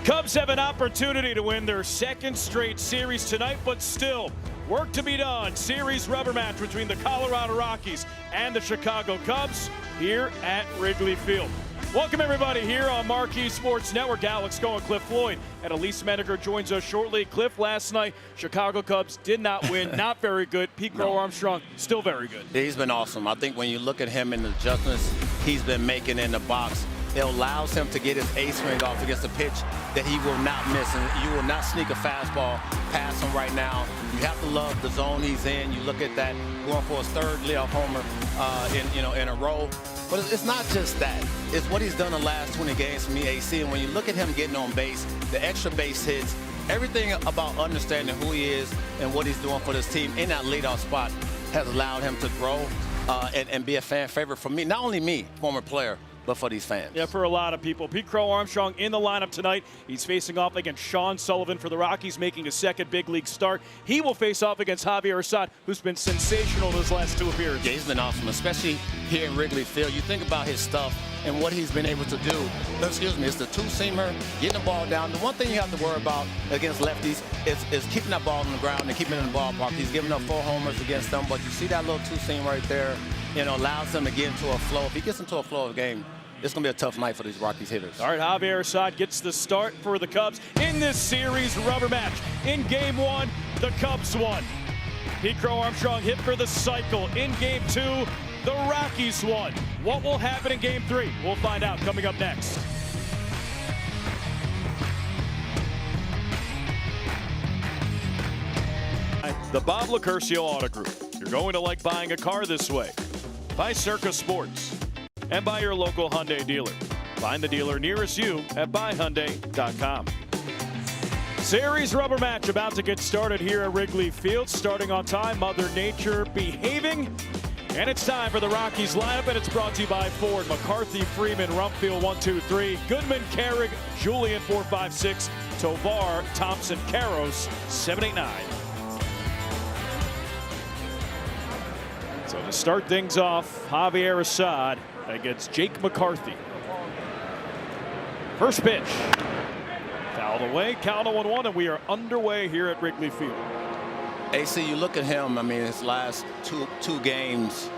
Cubs have an opportunity to win their second straight series tonight, but still, work to be done. Series rubber match between the Colorado Rockies and the Chicago Cubs here at Wrigley Field. Welcome everybody here on Marquee Sports Network. Alex Cohen, Cliff Floyd, and Elise Menaker joins us shortly. Cliff, last night, Chicago Cubs did not win. Not very good. Pete Armstrong, still very good. He's been awesome. I think when you look at him and the adjustments he's been making in the box, it allows him to get his ace swing off against a pitch that he will not miss. And you will not sneak a fastball past him right now. You have to love the zone he's in. You look at that, going for his third leadoff homer in a row. But it's not just that. It's what he's done the last 20 games for me, AC. And when you look at him getting on base, the extra base hits, everything about understanding who he is and what he's doing for this team in that leadoff spot has allowed him to grow and be a fan favorite for me. Not only me, former player, but for these fans. Yeah, for a lot of people. Pete Armstrong in the lineup tonight. He's facing off against Sean Sullivan for the Rockies, making his second big league start. He will face off against Javier Assad, who's been sensational in his last two appearances. Yeah, he's been awesome, especially here in Wrigley Field. You think about his stuff and what he's been able to do. Excuse me, it's the two-seamer, getting the ball down. The one thing you have to worry about against lefties is keeping that ball on the ground and keeping it in the ballpark. He's given up 4 homers against them, but you see that little two-seam right there, allows him to get into a flow. If he gets into a flow of the game, it's going to be a tough night for these Rockies hitters. All right, Javier Assad gets the start for the Cubs in this series rubber match. In Game 1, the Cubs won. Pete Armstrong hit for the cycle. In Game 2, the Rockies won. What will happen in Game 3? We'll find out coming up next. The Bob Lacurcio Auto Group. You're going to like buying a car this way. By Circus Sports. And by your local Hyundai dealer. Find the dealer nearest you at buyhyundai.com. Series rubber match about to get started here at Wrigley Field. Starting on time, Mother Nature behaving. And it's time for the Rockies lineup, and it's brought to you by Ford. McCarthy, Freeman, Rumpfield, 1, 2, 3. Goodman, Carrig, Julian, 4, 5, 6. Tovar, Thompson, Karros, 7, 8, 9. So to start things off, Javier Assad against Jake McCarthy. First pitch. Fouled away, count 0-1, and we are underway here at Wrigley Field. AC, you look at him, I mean, his last two games,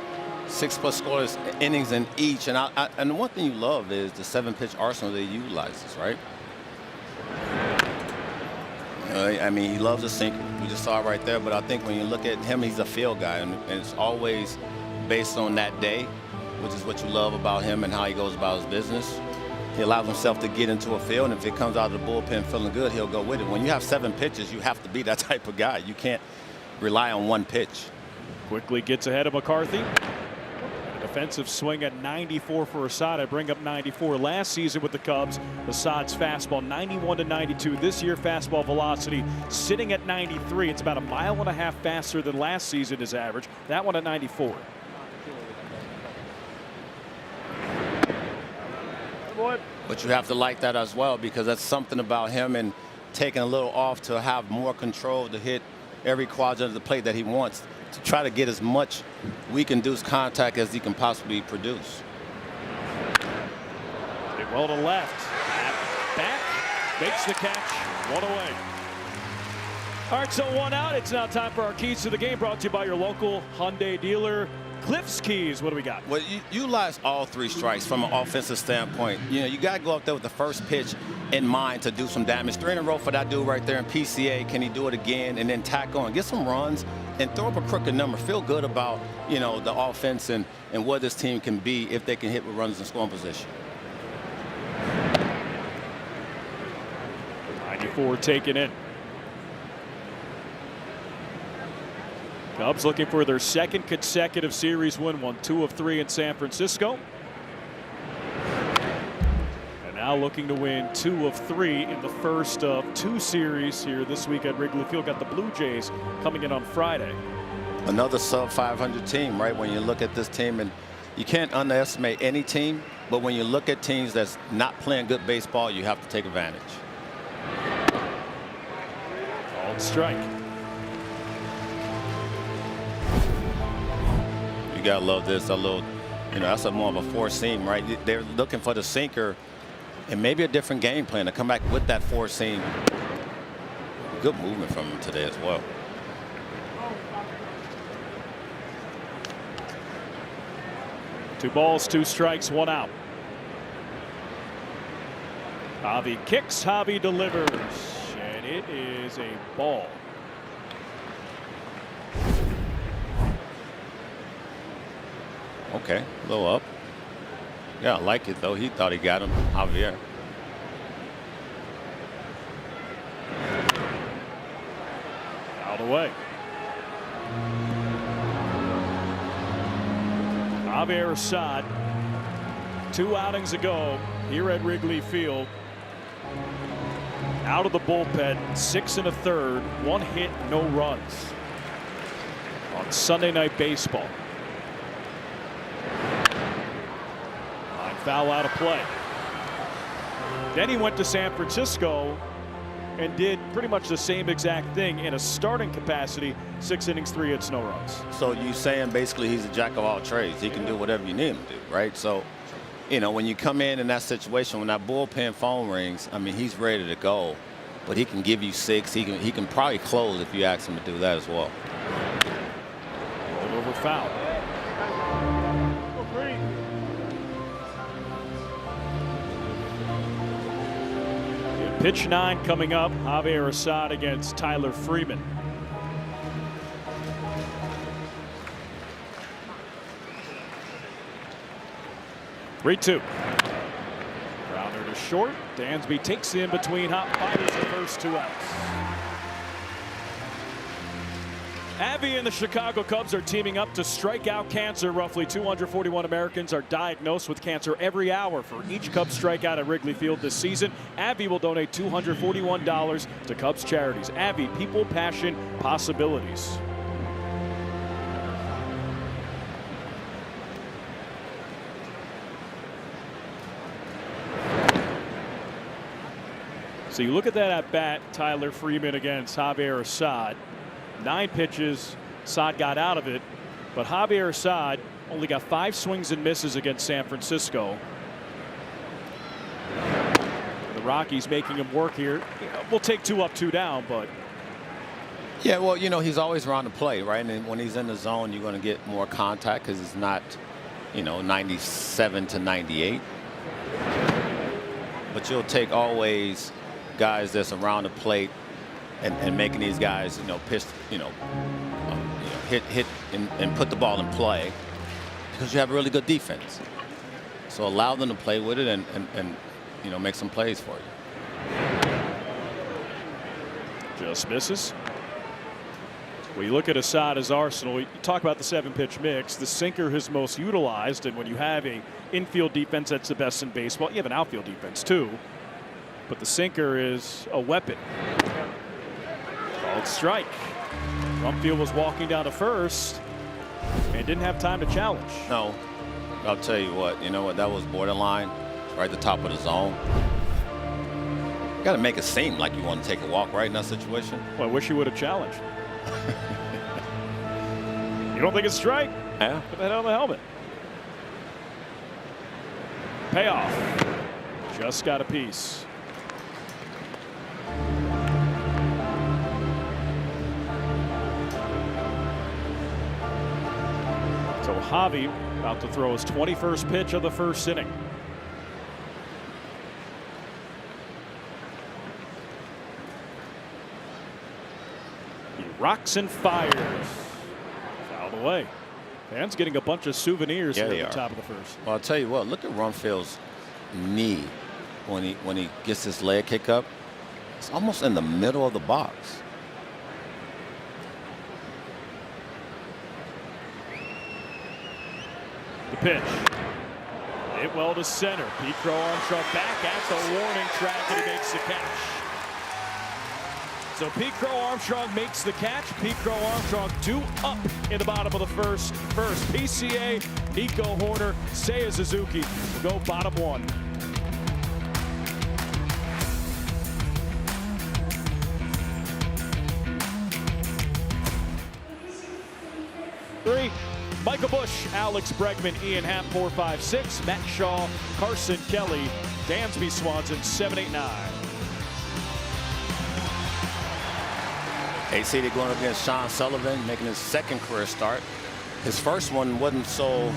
6+ scoreless innings in each. And and the one thing you love is the 7-pitch arsenal that he utilizes, right? I mean, he loves the sinker. We just saw it right there. But I think when you look at him, he's a field guy. And it's always based on that day, which is what you love about him and how he goes about his business. He allows himself to get into a field, and if it comes out of the bullpen feeling good, he'll go with it. When you have 7 pitches, you have to be that type of guy. You can't rely on one pitch. Quickly gets ahead of McCarthy. A defensive swing at 94 for Assad. I bring up 94 last season with the Cubs. Assad's fastball 91-92. This year, fastball velocity sitting at 93. It's about 1.5 miles faster than last season, his average. That one at 94. But you have to like that as well, because that's something about him and taking a little off to have more control to hit every quadrant of the plate that he wants, to try to get as much weak-induced contact as he can possibly produce. Hit well to left. Back, makes the catch, 1 away. All right, so 1 out. It's now time for our keys to the game, brought to you by your local Hyundai dealer. Cliff's keys, what do we got? Well, you utilize all 3 strikes from an offensive standpoint. You got to go up there with the first pitch in mind to do some damage. 3 in a row for that dude right there in PCA. Can he do it again? And then tack on, get some runs and throw up a crooked number. Feel good about, the offense and what this team can be if they can hit with runners in scoring position. 94 taken in. Cubs looking for their second consecutive series win, won 2 of 3 in San Francisco. And now looking to win 2 of 3 in the first of 2 series here this week at Wrigley Field. Got the Blue Jays coming in on Friday. Another sub-500 team, right? When you look at this team, and you can't underestimate any team, but when you look at teams that's not playing good baseball, you have to take advantage. Called strike. Gotta love this. A little, that's a more of a 4-seam, right? They're looking for the sinker and maybe a different game plan to come back with that four seam. Good movement from him today as well. Two balls, two strikes, one out. Javi kicks, Javi delivers, and it is a ball. Okay, a little up. Yeah, I like it though. He thought he got him, Javier. Out away. Javier Assad, 2 outings ago here at Wrigley Field. Out of the bullpen, 6 1/3, 1 hit, no runs on Sunday Night Baseball. Line foul out of play. Then he went to San Francisco and did pretty much the same exact thing in a starting capacity. 6 innings, 3 hits, no runs. So you saying basically he's a jack of all trades. He can do whatever you need him to do, right? So, you know, when you come in that situation, when that bullpen phone rings, I mean, he's ready to go. But he can give you 6. He can probably close if you ask him to do that as well. Over foul. Pitch 9 coming up. Javier Assad against Tyler Freeman. Three-two. Grounder to short. Dansby takes in between hot fighters the first 2 outs. Avi and the Chicago Cubs are teaming up to strike out cancer. Roughly 241 Americans are diagnosed with cancer every hour. For each Cubs strikeout at Wrigley Field this season, Avi will donate $241 to Cubs charities. Avi, people, passion, possibilities. So you look at that at bat, Tyler Freeman against Javier Assad. 9 pitches, Assad got out of it, but Javier Assad only got 5 swings and misses against San Francisco. The Rockies making him work here. We'll take 2 up, 2 down, but. Yeah, well, you know, he's always around the plate, right? And when he's in the zone, you're going to get more contact because it's not, you know, 97 to 98. But you'll take always guys that's around the plate and making these guys, you know, pitch, hit and put the ball in play because you have a really good defense. So allow them to play with it and you know, make some plays for you. Just misses. When you look at Assad's arsenal, you talk about the 7-pitch mix. The sinker is most utilized, and when you have a infield defense that's the best in baseball, you have an outfield defense too. But the sinker is a weapon. Called strike. Rumfield was walking down to first and didn't have time to challenge. No, I'll tell you what. You know what? That was borderline, right at the top of the zone. You got to make it seem like you want to take a walk right in that situation. Well, I wish you would have challenged. You don't think it's strike? Yeah. Put that on the helmet. Payoff. Just got a piece. So Javi about to throw his 21st pitch of the first inning. He rocks and fires. Fouled away. Fans getting a bunch of souvenirs here at the top of the first. Well, I'll tell you what, look at Rumfield's knee when he gets his leg kick up. It's almost in the middle of the box. The pitch. Hit well to center. Pete Crow Armstrong back at the warning track, and he makes the catch. So Pete Crow Armstrong makes the catch. Pete Crow Armstrong 2 up in the bottom of the first. PCA, Nico Horner, Seiya Suzuki will go bottom 1. Michael Bush, Alex Bregman, Ian Happ, 4-5-6. Matt Shaw, Carson Kelly, Dansby Swanson, 7-8-9. AC, they're going up against Sean Sullivan, making his second career start. His first one wasn't so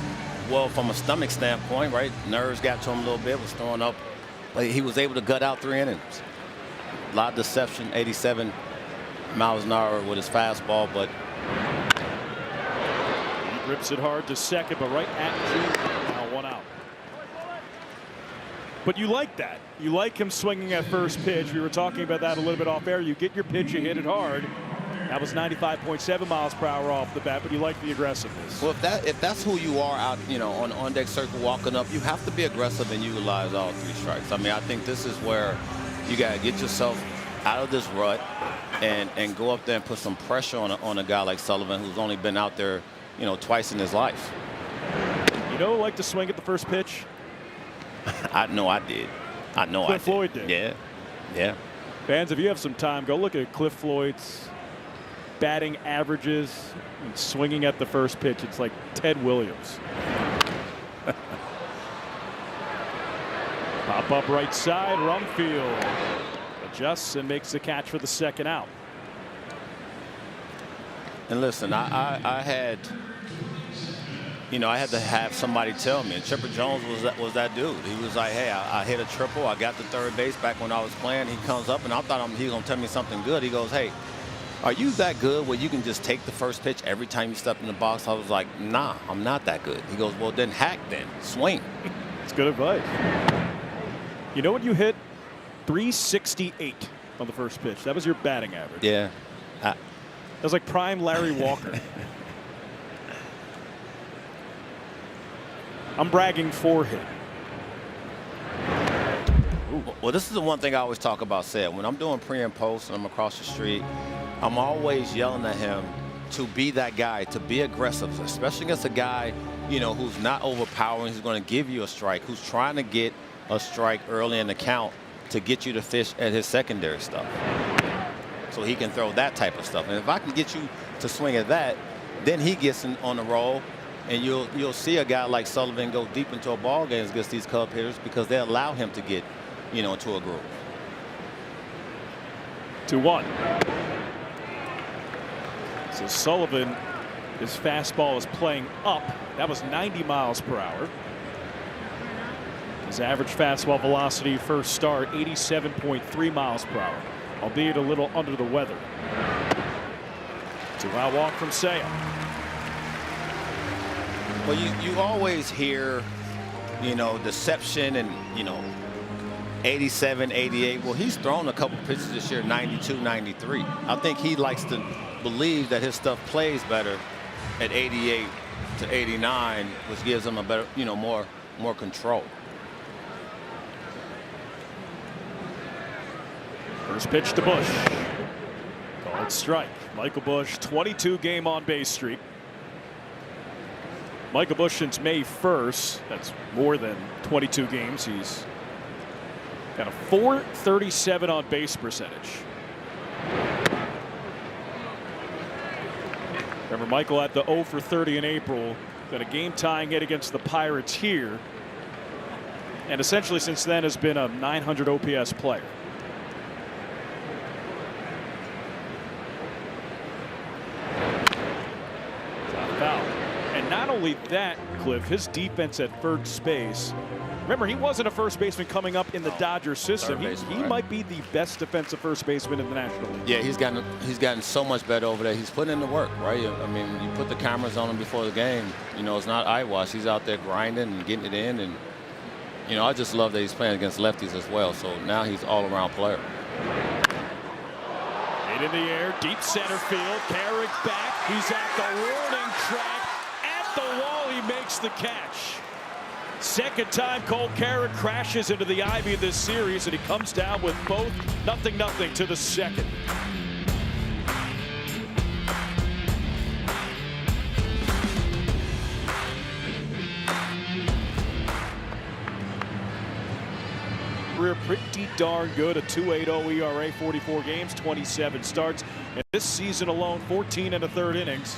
well from a stomach standpoint, right? Nerves got to him a little bit, was throwing up. But he was able to gut out 3 innings. A lot of deception, 87 miles an hour with his fastball, but he rips it hard to second, but right at June. Now 1 out. But you like that. You like him swinging at first pitch. We were talking about that a little bit off air. You get your pitch, you hit it hard. That was 95.7 miles per hour off the bat, but you like the aggressiveness. Well, if that's who you are out, on the on-deck circle walking up, you have to be aggressive and utilize all 3 strikes. I mean, I think this is where you got to get yourself out of this rut and go up there and put some pressure on a guy like Sullivan, who's only been out there, twice in his life. Like to swing at the first pitch? I know I did. Cliff Floyd did. Yeah. Fans, if you have some time, go look at Cliff Floyd's batting averages and swinging at the first pitch. It's like Ted Williams. Pop up right side. Rumfield adjusts and makes the catch for the second out. And listen, I had to have somebody tell me. And Chipper Jones was that dude. He was like, hey, I hit a triple. I got to third base back when I was playing. He comes up, and I thought he was going to tell me something good. He goes, hey, are you that good where you can just take the first pitch every time you step in the box? I was like, nah, I'm not that good. He goes, well, then hack then. Swing. It's good advice. You know what you hit? 368 on the first pitch. That was your batting average. Yeah. That was like prime Larry Walker. I'm bragging for him. Well, this is the one thing I always talk about, Seth. When I'm doing pre and post and I'm across the street, I'm always yelling at him to be that guy, to be aggressive, especially against a guy, who's not overpowering, who's going to give you a strike, who's trying to get a strike early in the count to get you to fish at his secondary stuff. So he can throw that type of stuff. And if I can get you to swing at that, then he gets on the roll. And you'll see a guy like Sullivan go deep into a ball game against these Cub hitters because they allow him to get, into a groove. 2-1. So Sullivan, his fastball is playing up. That was 90 miles per hour. His average fastball velocity first start, 87.3 miles per hour, albeit a little under the weather. 2-out walk from Sale. Well, you always hear, deception and, 87, 88. Well, he's thrown a couple pitches this year, 92, 93. I think he likes to believe that his stuff plays better at 88 to 89, which gives him a better, more control. First pitch to Bush. Called strike. Michael Bush, 22-game on-base streak. Michael Bush since May 1st. That's more than 22 games. He's got a .437 on base percentage. Remember, Michael had the 0 for 30 in April. Got a game-tying hit against the Pirates here. And essentially since then has been a 900 OPS player. And not only that, Cliff, his defense at first base. Remember, he wasn't a first baseman coming up in the Dodgers system. He might be the best defensive first baseman in the National League. Yeah, he's gotten so much better over there. He's putting in the work, right? I mean, you put the cameras on him before the game. It's not eyewash. He's out there grinding and getting it in. And, I just love that he's playing against lefties as well. So now he's all-around player. Hit in the air, deep center field. Carrick back. He's at the warning track. At the wall, he makes the catch. Second time Cole Carrick crashes into the ivy of this series, and he comes down with both. 0-0 to the second. Career pretty darn good. A 2.80 ERA, 44 games, 27 starts. And this season alone, 14 1/3 innings.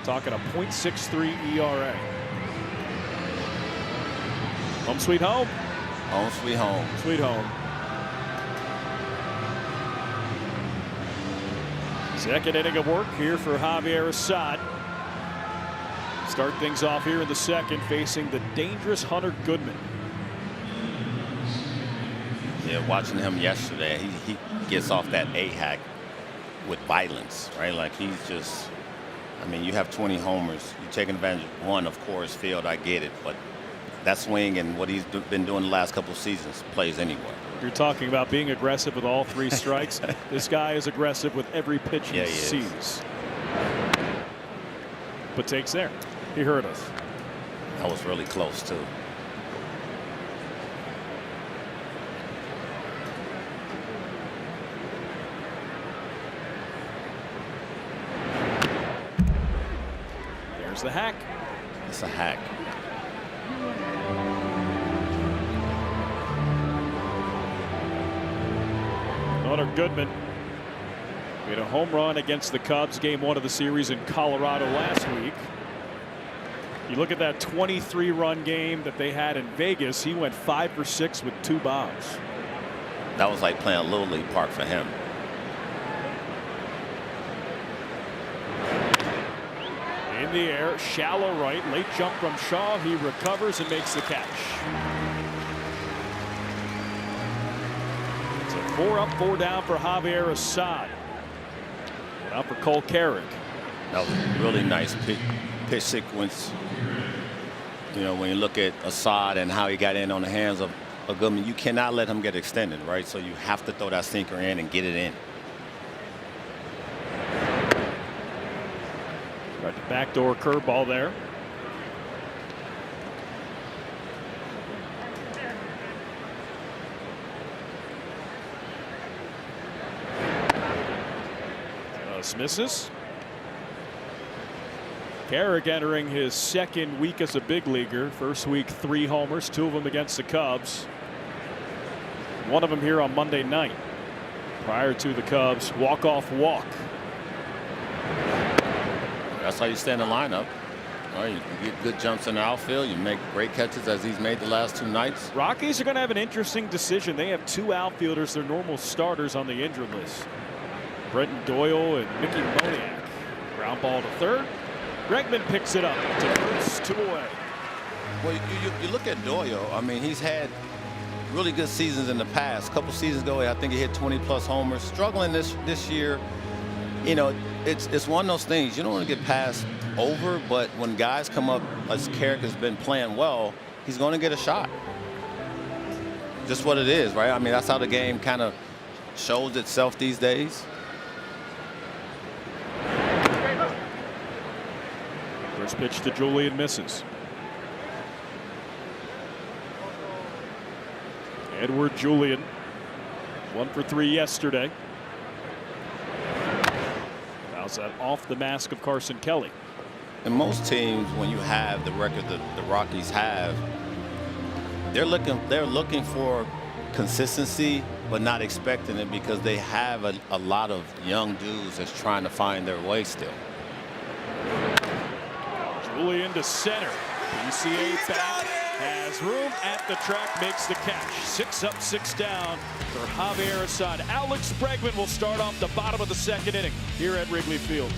talking a .63 ERA. Home sweet home. Home sweet home. Sweet home. Second inning of work here for Javier Assad. Start things off here in the second, facing the dangerous Hunter Goodman. Yeah, watching him yesterday, he gets off that A-hack with violence, right? Like he's just, I mean, you have 20 homers. You're taking advantage of one, of course, field, I get it. But that swing and what he's been doing the last couple of seasons plays anywhere. You're talking about being aggressive with all three strikes. This guy is aggressive with every pitch he sees. But takes there. He hurt us. That was really close, too. There's the hack. It's a hack. Hunter Goodman made a home run against the Cubs game 1 of the series in Colorado last week. You look at that 23-run game that they had in Vegas. He went 5 for 6 with 2 bombs. That was like playing Little League Park for him. In the air, shallow right, late jump from Shaw. He recovers and makes the catch. It's a 4 up, 4 down for Javier Assad. Out for Cole Carrick. That was a really nice pitch sequence. You know, when you look at Assad and how he got in on the hands of Goodman, you cannot let him get extended, right? So you have to throw that sinker in and get it in. Got the backdoor curveball there. Misses. Carrick entering his second week as a big leaguer. First week 3 homers, 2 of them against the Cubs. 1 of them here on Monday night. Prior to the Cubs walk-off walk. That's how you stay in the lineup. All right, you get good jumps in the outfield. You make great catches as he's made the last 2 nights. Rockies are going to have an interesting decision. They have 2 outfielders, their normal starters, on the injured list. Brenton Doyle and Mickey Moniak. Ground ball to third. Bregman picks it up to first, 2 away. Well, you look at Doyle. I mean, he's had really good seasons in the past. A couple seasons ago, I think he hit 20+ homers. Struggling this year. You know, it's one of those things. You don't want to get passed over, but when guys come up, as Carrick has been playing well, he's going to get a shot. Just what it is, right? I mean, that's how the game kind of shows itself these days. First pitch to Julian misses. Edward Julian, 1 for 3 yesterday. How's that off the mask of Carson Kelly? And most teams, when you have the record that the Rockies have, they're looking for consistency, but not expecting it because they have a lot of young dudes that's trying to find their way still. Julian to center. PCA back, has room at the track, makes the catch. 6 up, 6 down for Javier Assad. Alex Bregman will start off the bottom of the second inning here at Wrigley Field.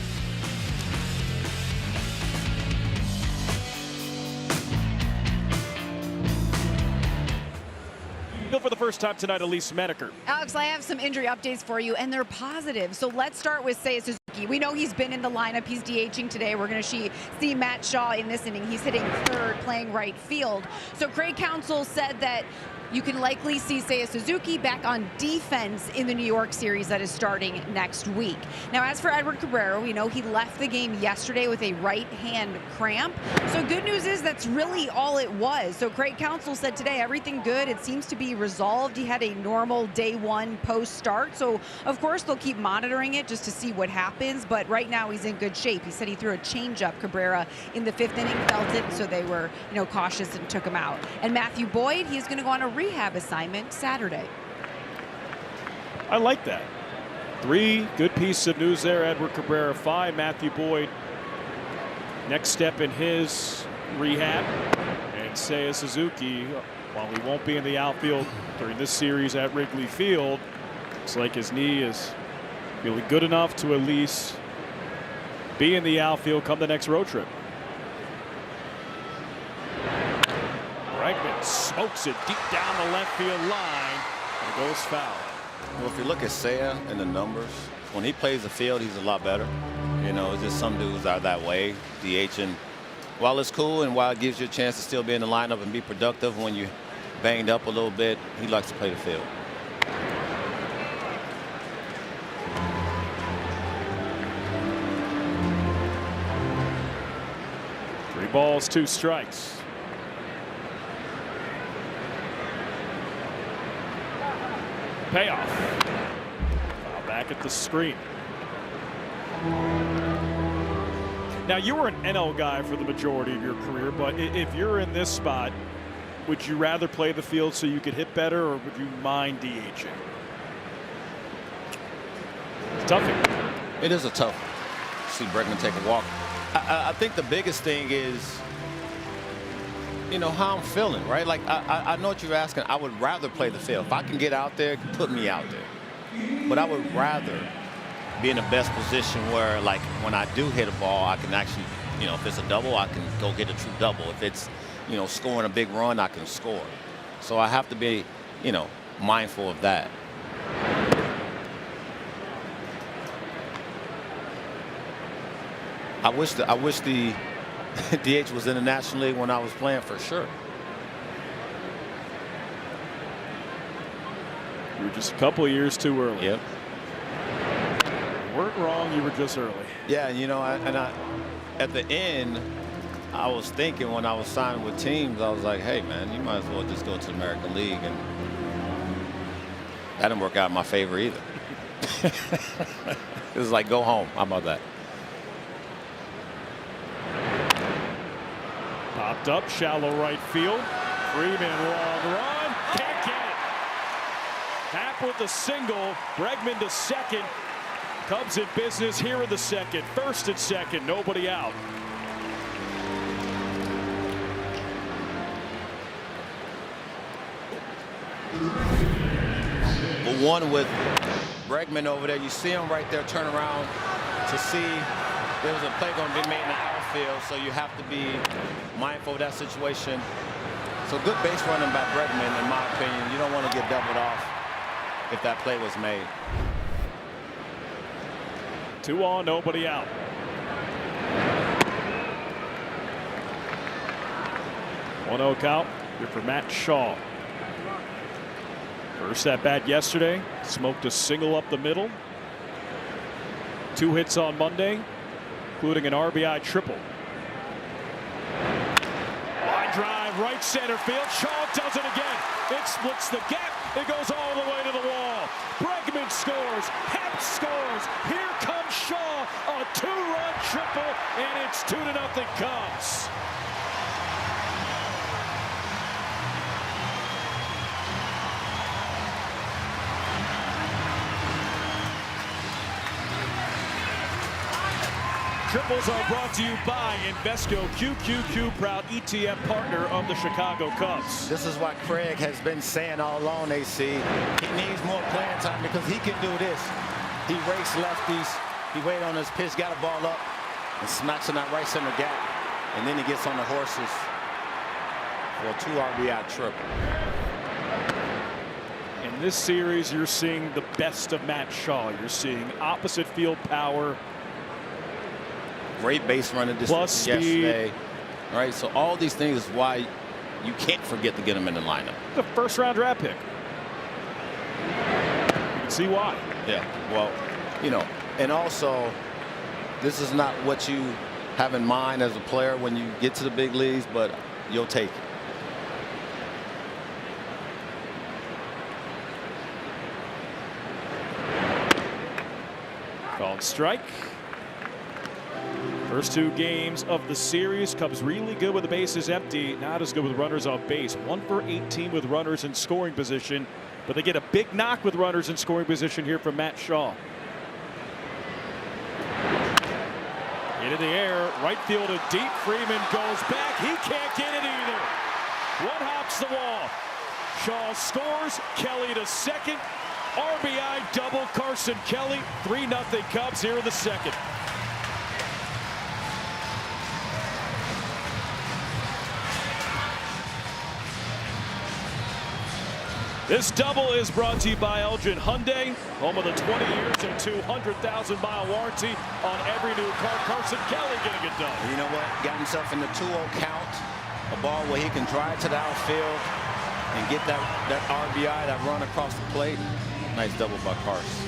For the first time tonight, Elise Menaker. Alex, I have some injury updates for you, and they're positive. So let's start with Seiya Suzuki. We know he's been in the lineup. He's DHing today. We're going to see Matt Shaw in this inning. He's hitting third, playing right field. So Craig Counsell said that you can likely see Seiya Suzuki back on defense in the New York series that is starting next week. Now, as for Edward Cabrera, we know he left the game yesterday with a right hand cramp. So good news is that's really all it was. So Craig Counsell said today everything good. It seems to be resolved. He had a normal day 1 post start. So of course they'll keep monitoring it just to see what happens. But right now he's in good shape. He said he threw a changeup, Cabrera, in the 5th inning, felt it, so they were, cautious and took him out. And Matthew Boyd, he's going to go on a rehab assignment Saturday. I like that. 3 good pieces of news there. Edward Cabrera 5, Matthew Boyd next step in his rehab. And Seiya Suzuki, while he won't be in the outfield during this series at Wrigley Field, looks like his knee is feeling good enough to at least be in the outfield come the next road trip. Bregman smokes it deep down the left field line, and it goes foul. Well, if you look at Seiya and the numbers, when he plays the field, he's a lot better. You know, it's just some dudes are that way, DHing. While it's cool and while it gives you a chance to still be in the lineup and be productive when you banged up a little bit, he likes to play the field. Three balls, 2 strikes. Payoff. Foul back at the screen. Now, you were an NL guy for the majority of your career, but if you're in this spot, would you rather play the field so you could hit better, or would you mind DHing? It's tough. It is a tough one. See Bregman take a walk. I think the biggest thing is, you know, how I'm feeling, right? Like, I know what you're asking. I would rather play the field. If I can get out there, put me out there. But I would rather be in the best position where, like, when I do hit a ball, I can actually, you know, if it's a double, I can go get a true double. If it's, you know, scoring a big run, I can score. So I have to be, you know, mindful of that. I wish the DH was in the National League when I was playing, for sure. You were just a couple of years too early. Yep. You weren't wrong, you were just early. Yeah, you know, at the end, I was thinking when I was signing with teams, I was like, hey, man, you might as well just go to the American League. And that didn't work out in my favor either. It was like, go home. How about that? Popped up, shallow right field. Freeman, long run. Can't get it. Happ with the single. Bregman to second. Cubs in business here in the second. First and second, nobody out. But one with Bregman over there, you see him right there turn around to see there was a play going to be made in the outfield, so you have to be mindful of that situation. So good base running by Bregman, in my opinion. You don't want to get doubled off if that play was made. 2 on, nobody out. One 0 count here for Matt Shaw. First at bat yesterday, smoked a single up the middle. 2 hits on Monday, including an RBI triple. Line drive, right center field. Shaw does it again. It splits the gap. It goes all the way to the wall. Bregman scores. Happ scores. Here comes Shaw. A 2-run triple, and it's 2-0 Cubs. Triples are brought to you by Invesco QQQ, proud ETF partner of the Chicago Cubs. This is what Craig has been saying all along, AC. He needs more playing time because he can do this. He raced lefties. He waited on his pitch, got a ball up, and smacks in that right center gap. And then he gets on the horses for a 2 RBI triple. In this series, you're seeing the best of Matt Shaw. You're seeing opposite field power. Great base running distance yesterday. All right, so all these things is why you can't forget to get him in the lineup. The first-round draft pick. You can see why. Yeah, well, you know, and also, this is not what you have in mind as a player when you get to the big leagues, but you'll take it. Called strike. First 2 games of the series, Cubs really good with the bases empty, not as good with runners on base. 1 for 18 with runners in scoring position, but they get a big knock with runners in scoring position here from Matt Shaw. Into the air, right field and deep. Freeman goes back. He can't get it either. One hops the wall. Shaw scores. Kelly to second. RBI double. Carson Kelly. 3-0 Cubs here in the second. This double is brought to you by Elgin Hyundai, home of the 20 years and 200,000-mile warranty on every new car. Carson Kelly getting it done. You know what? Got himself in the 2-0 count. A ball where he can drive to the outfield and get that RBI, that run across the plate. Nice double by Carson.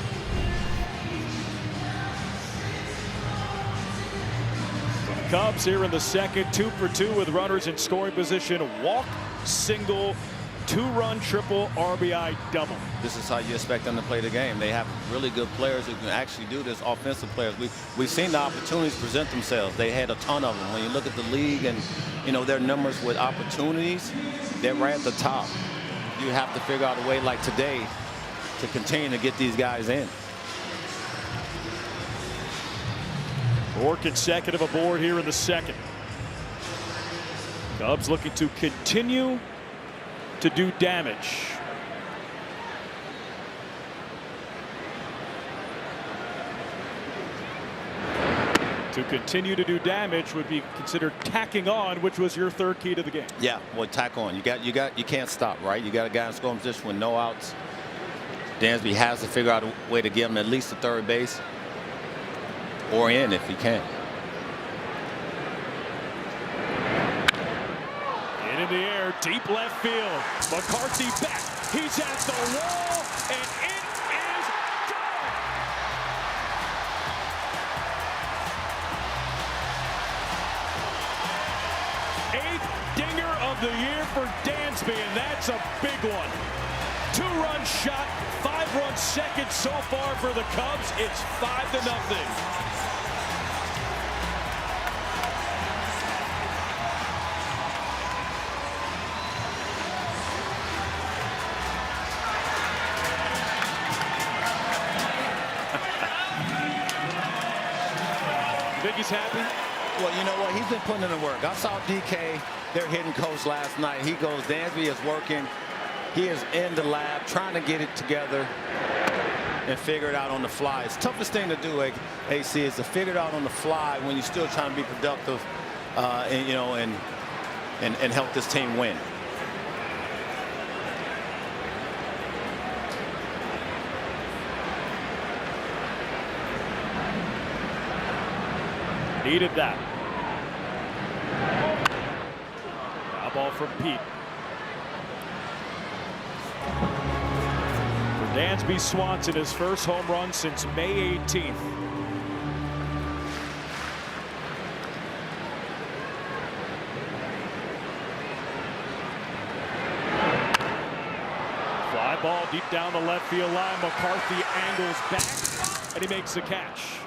Cubs here in the second, 2 for 2 with runners in scoring position. Walk, single, 2-run triple, RBI double. This is how you expect them to play the game. They have really good players who can actually do this, offensive players. We've seen the opportunities present themselves. They had a ton of them. When you look at the league and, you know, their numbers with opportunities, they're right at the top. You have to figure out a way like today to continue to get these guys in. 4 consecutive aboard here in the second. Cubs looking to continue to do damage. To continue to do damage would be considered tacking on, which was your third key to the game. Yeah, well, tack on. You can't stop, right? You got a guy in scoring position with no outs. Dansby has to figure out a way to get him at least to third base or in if he can. In the air, deep left field. McCarthy back. He's at the wall, and it is gone. 8th dinger of the year for Dansby, and that's a big one. 2-run shot, 5-run second so far for the Cubs. It's 5-0. Think he's happy? Well, you know what? He's been putting in the work. I saw DK, their hitting coach, last night. He goes, Dansby is working. He is in the lab trying to get it together and figure it out on the fly. It's the toughest thing to do, AC, is to figure it out on the fly when you're still trying to be productive and, you know, and help this team win. Needed that. Foul ball from Pete. For Dansby Swanson, his first home run since May 18th. Fly ball deep down the left field line. McCarthy angles back, and he makes the catch.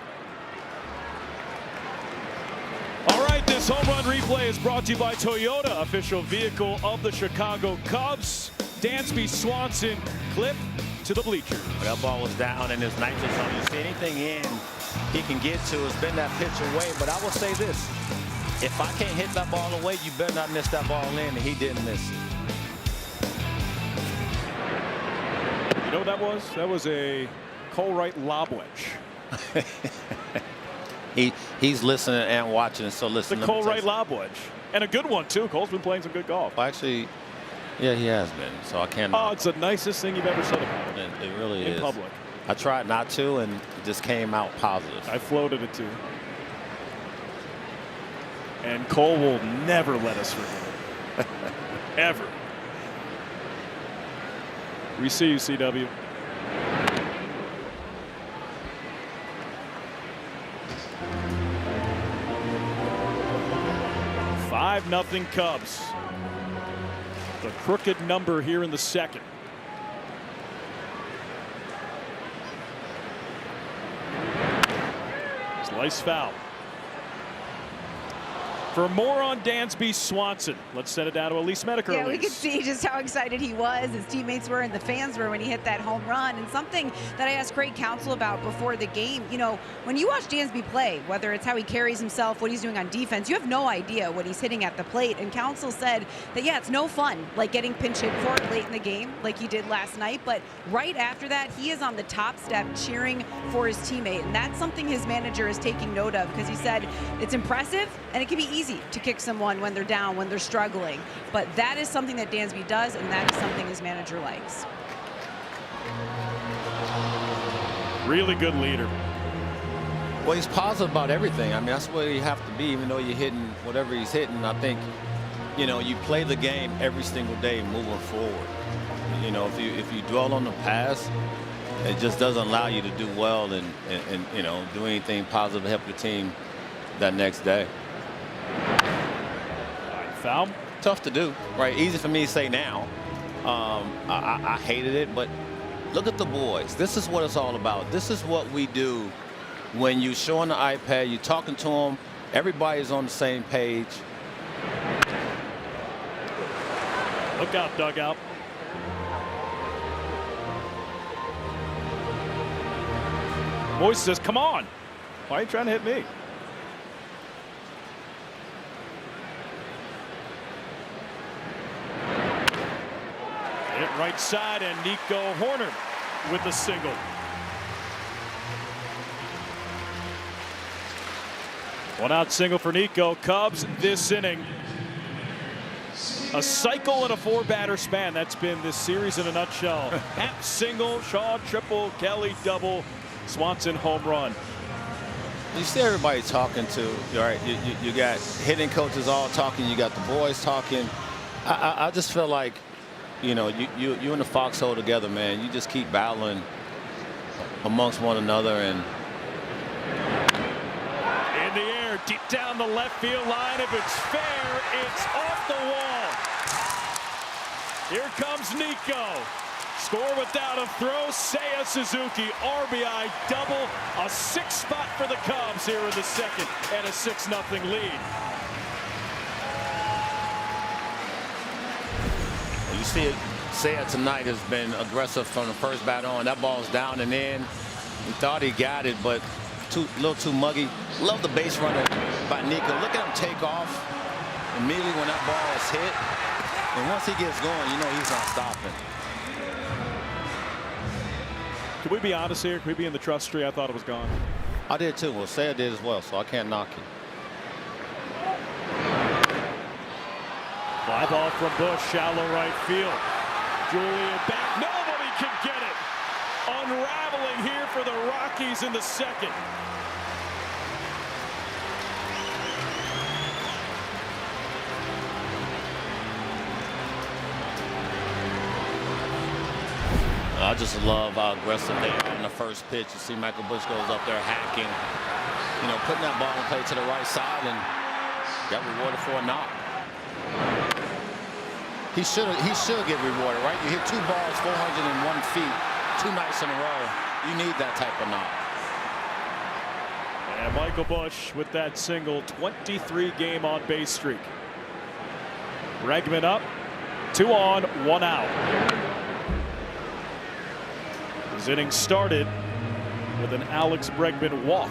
All right, this home run replay is brought to you by Toyota, official vehicle of the Chicago Cubs. Dansby Swanson clip to the bleachers. That ball was down in his nitrous zone. You see anything in he can get to, has been that pitch away. But I will say this, if I can't hit that ball away, you better not miss that ball in, and he didn't miss it. You know what that was? That was a Cole Wright lob wedge. He's listening and watching, so listen. The Cole Wright lob wedge, and a good one too. Cole's been playing some good golf. Well, actually, yeah, he has been. So I can't. Oh, it's the nicest thing you've ever said about him. It really is. In public. I tried not to, and it just came out positive. I floated it too. And Cole will never let us forget it. Ever. We see you, CW. Nothing Cubs. The crooked number here in the second. Slice foul. For more on Dansby Swanson, let's send it down to Elise Medeker. Yeah, we could see just how excited he was, his teammates were, and the fans were when he hit that home run. And something that I asked Craig Counsell about before the game, you know, when you watch Dansby play, whether it's how he carries himself, what he's doing on defense, you have no idea what he's hitting at the plate. And Counsell said that, yeah, it's no fun, like getting pinch hit for late in the game, like he did last night. But right after that, he is on the top step cheering for his teammate. And that's something his manager is taking note of, because he said it's impressive and it can be easy to kick someone when they're down, when they're struggling. But that is something that Dansby does, and that is something his manager likes. Really good leader. Well, he's positive about everything. I mean, that's where you have to be, even though you're hitting whatever he's hitting. I think, you know, you play the game every single day moving forward. You know, if you dwell on the past, it just doesn't allow you to do well and you know, do anything positive to help your team that next day. Foul. Tough to do, right? Easy for me to say now. I hated it, but look at the boys. This is what it's all about. This is what we do when you show on the iPad, you're talking to them, everybody's on the same page. Look out, dugout. Moise says, come on. Why are you trying to hit me? Hit right side, and Nico Horner with the single. One out single for Nico. Cubs this inning. A cycle and a 4-batter span. That's been this series in a nutshell. Happ single, Shaw triple, Kelly double, Swanson home run. You see everybody talking to, all right, you got hitting coaches all talking, you got the boys talking. I just feel like, you know, you in the foxhole together, man. You just keep battling amongst one another. And in the air, deep down the left field line. If it's fair, it's off the wall. Here comes Nico. Score without a throw. Seiya Suzuki, RBI double. A 6th spot for the Cubs here in the second, and a 6-0 lead. you see it, Seiya tonight has been aggressive from the first bat on. That ball's down and in. He thought he got it, but a little too muggy. Love the base runner by Nico. Look at him take off immediately when that ball is hit. And once he gets going, you know he's not stopping. Can we be honest here? Can we be in the trust tree? I thought it was gone. I did too. Well, Seiya did as well, so I can't knock it. Fly ball from Bush, shallow right field. Julian back. Nobody can get it. Unraveling here for the Rockies in the second. I just love how aggressive they are on the first pitch. You see Michael Bush goes up there hacking, you know, putting that ball in play to the right side, and got rewarded for a knock. He should get rewarded, right? You hit 2 balls 401 feet 2 nights in a row. You need that type of knock. And Michael Bush with that single, 23 game on base streak. Bregman up, 2 on, 1 out. His inning started with an Alex Bregman walk.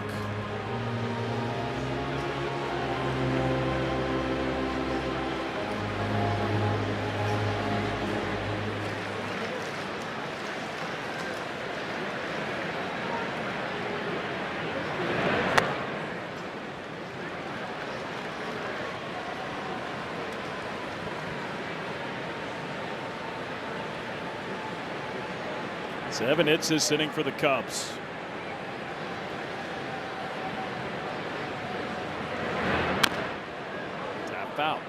Seven hits this inning for the Cubs. Tap out.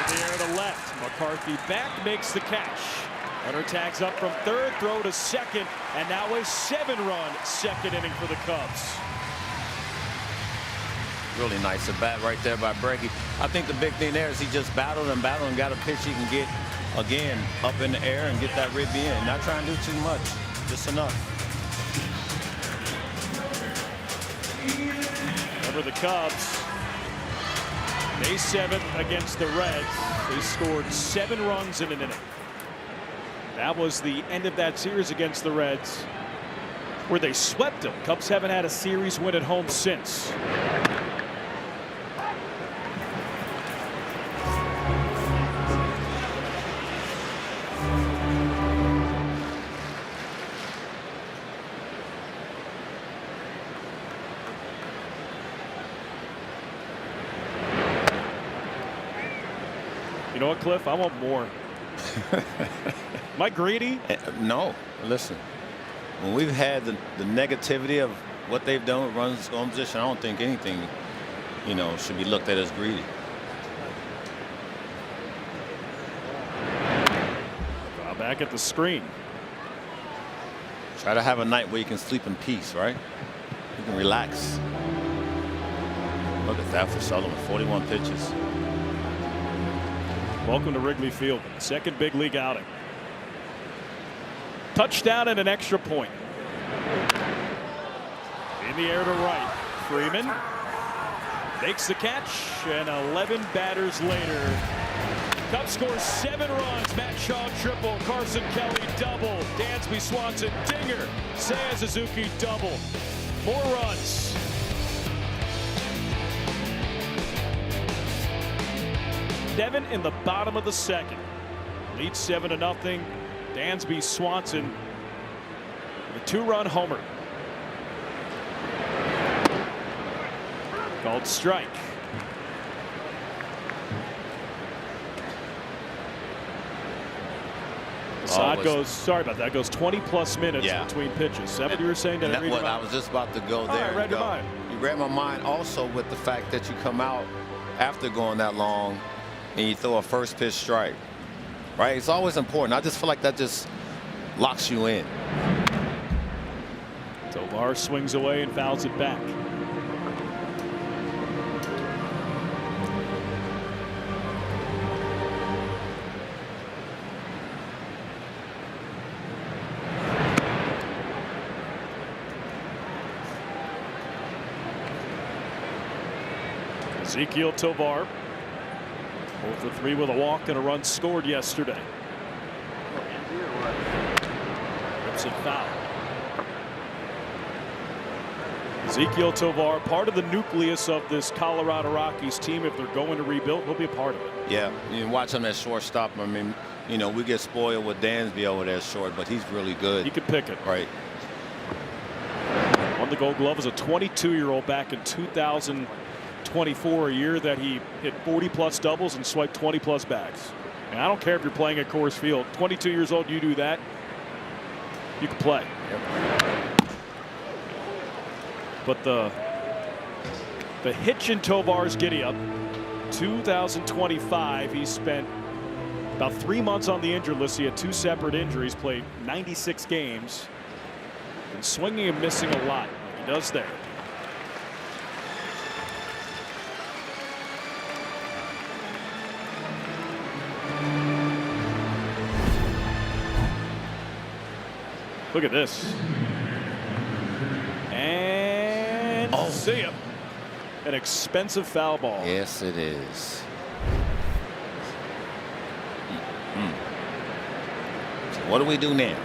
In the air to left. McCarthy back, makes the catch. Hunter tags up from third, throw to second, and now a 7-run second inning for the Cubs. Really nice at bat right there by Breggy. I think the big thing there is he just battled and got a pitch he can get again up in the air and get that rib in. Not trying to do too much, just enough. Remember the Cubs, May 7th against the Reds. They scored 7 runs in an inning. That was the end of that series against the Reds, where they swept them. Cubs haven't had a series win at home since. You know what, Cliff? I want more. Am I greedy? No. Listen, when we've had the negativity of what they've done with runs in scoring position, I don't think anything, should be looked at as greedy. Back at the screen. Try to have a night where you can sleep in peace, right? You can relax. Look at that for Sullivan, 41 pitches. Welcome to Wrigley Field, second big league outing. Touchdown and an extra point. In the air to right. Freeman makes the catch, and 11 batters later, Cubs score 7 runs. Matt Shaw triple, Carson Kelly double, Dansby Swanson dinger, Seiya Suzuki double. More runs. Devin in the bottom of the second. Leads 7-0. Dansby Swanson with a 2-run homer. Called strike. Sod goes, sorry about that, goes 20+ minutes between pitches. 7 you were saying? That I was just about to go there. I read your mind. You read my mind also with the fact that you come out after going that long and you throw a first pitch strike, right? It's always important. I just feel like that just locks you in. Tovar swings away and fouls it back. Ezequiel Tovar, 0 for 3 with a walk and a run scored yesterday. Rips it foul. Ezequiel Tovar, part of the nucleus of this Colorado Rockies team. If they're going to rebuild, he'll be a part of it. Yeah, you watch him at shortstop. I mean, we get spoiled with Dansby over there short, but he's really good. He can pick it. Right. Won the Gold Glove as a 22-year-old back in 2024, a year that he hit 40+ doubles and swiped 20+ bags. And I don't care if you're playing at Coors Field. 22 years old, you do that, you can play. Yep. But the hitch in Tovar's giddy up. 2025, he spent about 3 months on the injured list. He had 2 separate injuries, played 96 games, and swinging and missing a lot. He does there. Look at this. And see ya. An expensive foul ball. Yes, it is. So what do we do now?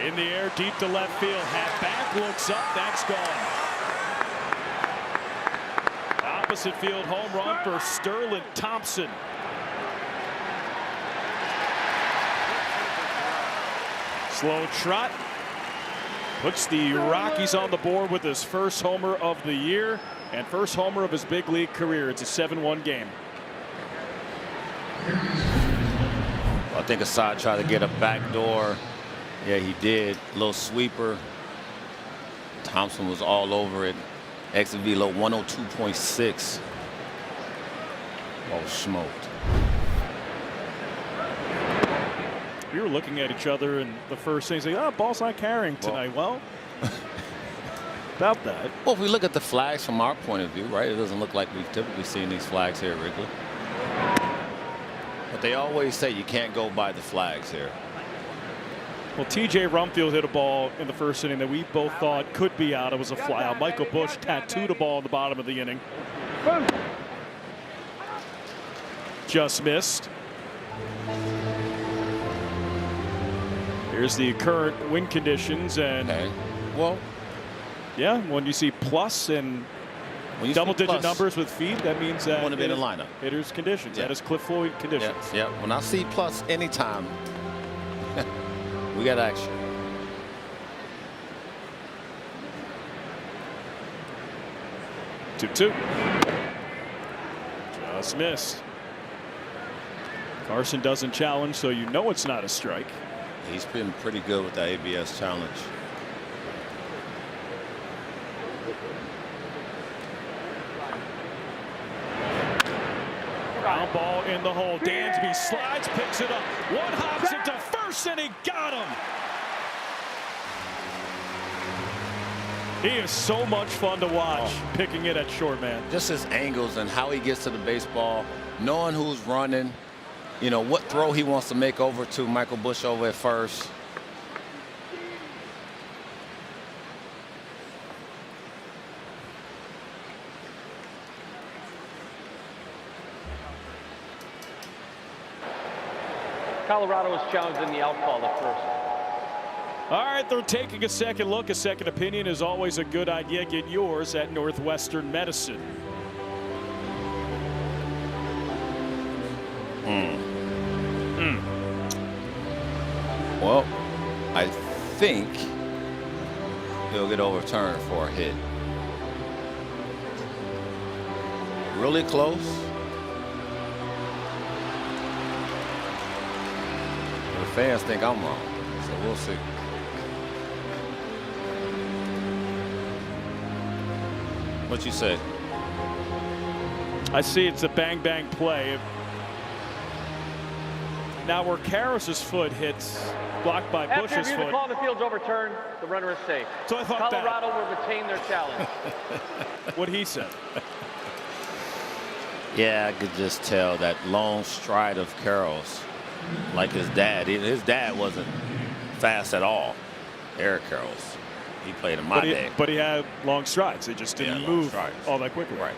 In the air, deep to left field. Hat back, looks up, that's gone. Opposite field home run for Sterling Thompson. Slow trot. Puts the Rockies on the board with his first homer of the year and first homer of his big league career. It's a 7-1 game. I think Assad tried to get a backdoor. Yeah, he did. A little sweeper. Thompson was all over it. Exit velo 102.6. Oh, smoked. We were looking at each other in the first thing, saying, "Oh, ball's not carrying tonight." Well, about that. Well, if we look at the flags from our point of view, right, it doesn't look like we've typically seen these flags here at Wrigley. But they always say you can't go by the flags here. Well, T.J. Rumfield hit a ball in the first inning that we both thought could be out. It was a fly out. Michael Busch tattooed a ball in the bottom of the inning. Just missed. Here's the current wind conditions, and well, yeah, when you see plus and double-digit numbers with feet, that means that want to be in the lineup. Hitters conditions. Yeah. That is Cliff Floyd conditions. Yeah. When I see plus anytime, we got action. Two. Just missed. Carson doesn't challenge, so you know it's not a strike. He's been pretty good with the ABS challenge. Ground ball in the hole. Dansby slides, picks it up. One hops into first, and he got him. He is so much fun to watch, picking it at short, man. Just his angles and how he gets to the baseball, knowing who's running, you know, what throw he wants to make over to Michael Busch over at first. Colorado was challenged in the out call at first. All right, they're taking a second look. A second opinion is always a good idea. Get yours at Northwestern Medicine. Well, I think he'll get overturned for a hit. Really close. The fans think I'm wrong, so we'll see. What you say? I see it's a bang-bang play. Now where Karros's foot hits, blocked by Busch's After foot. the call, the field's overturned. The runner is safe. So I thought Colorado will retain their challenge. What he said. Yeah, I could just tell that long stride of Karros, like his dad. His dad wasn't fast at all. Eric Karros. He played in my day. But he had long strides. They just didn't move all that quickly. Right.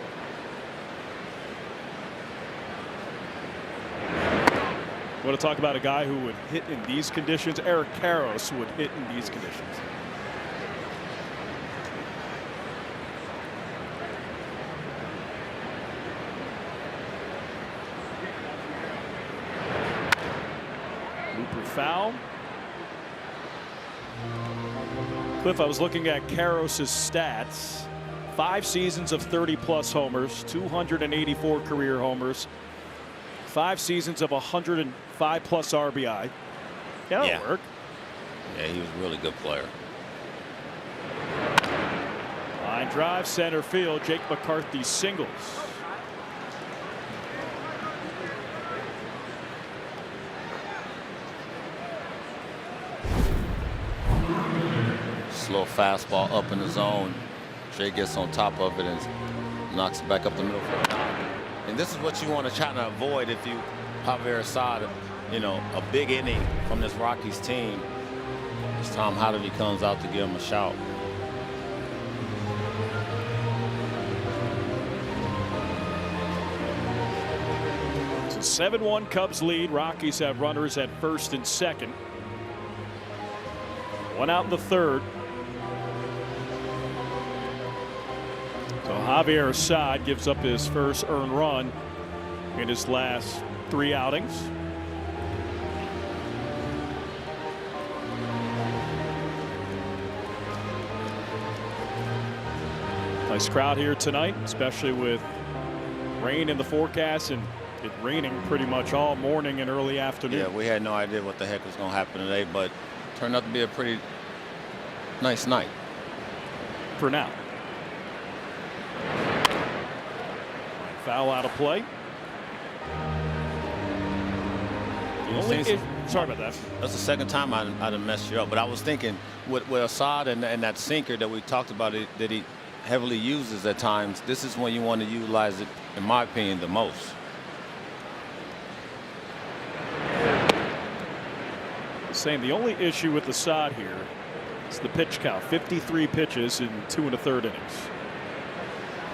You want to talk about a guy who would hit in these conditions? Eric Karros would hit in these conditions. Looper foul. Cliff, I was looking at Karros's stats. 5 seasons of 30-plus homers, 284 career homers, 5 seasons of 105-plus RBI. That'll work. Yeah, he was a really good player. Line drive, center field. Jake McCarthy singles. Slow fastball up in the zone. Jay gets on top of it and knocks it back up the middle for a knock. And this is what you want to try to avoid if you Javier Assad, you know, a big inning from this Rockies team. As Tom Hottovy comes out to give him a shout. It's a 7-1 Cubs lead. Rockies have runners at first and second. One out in the third. So Javier Assad gives up his first earned run in his last 3 outings. Nice crowd here tonight, especially with rain in the forecast and it raining pretty much all morning and early afternoon. Yeah, we had no idea what the heck was going to happen today, but it turned out to be a pretty nice night. For now. Foul out of play. Sorry about that. That's the second time I'd have messed you up. But I was thinking with Assad and that sinker that we talked about that he heavily uses at times, this is when you want to utilize it, in my opinion, the most. Same. The only issue with Assad here is the pitch count. 53 pitches in 2 1/3 innings.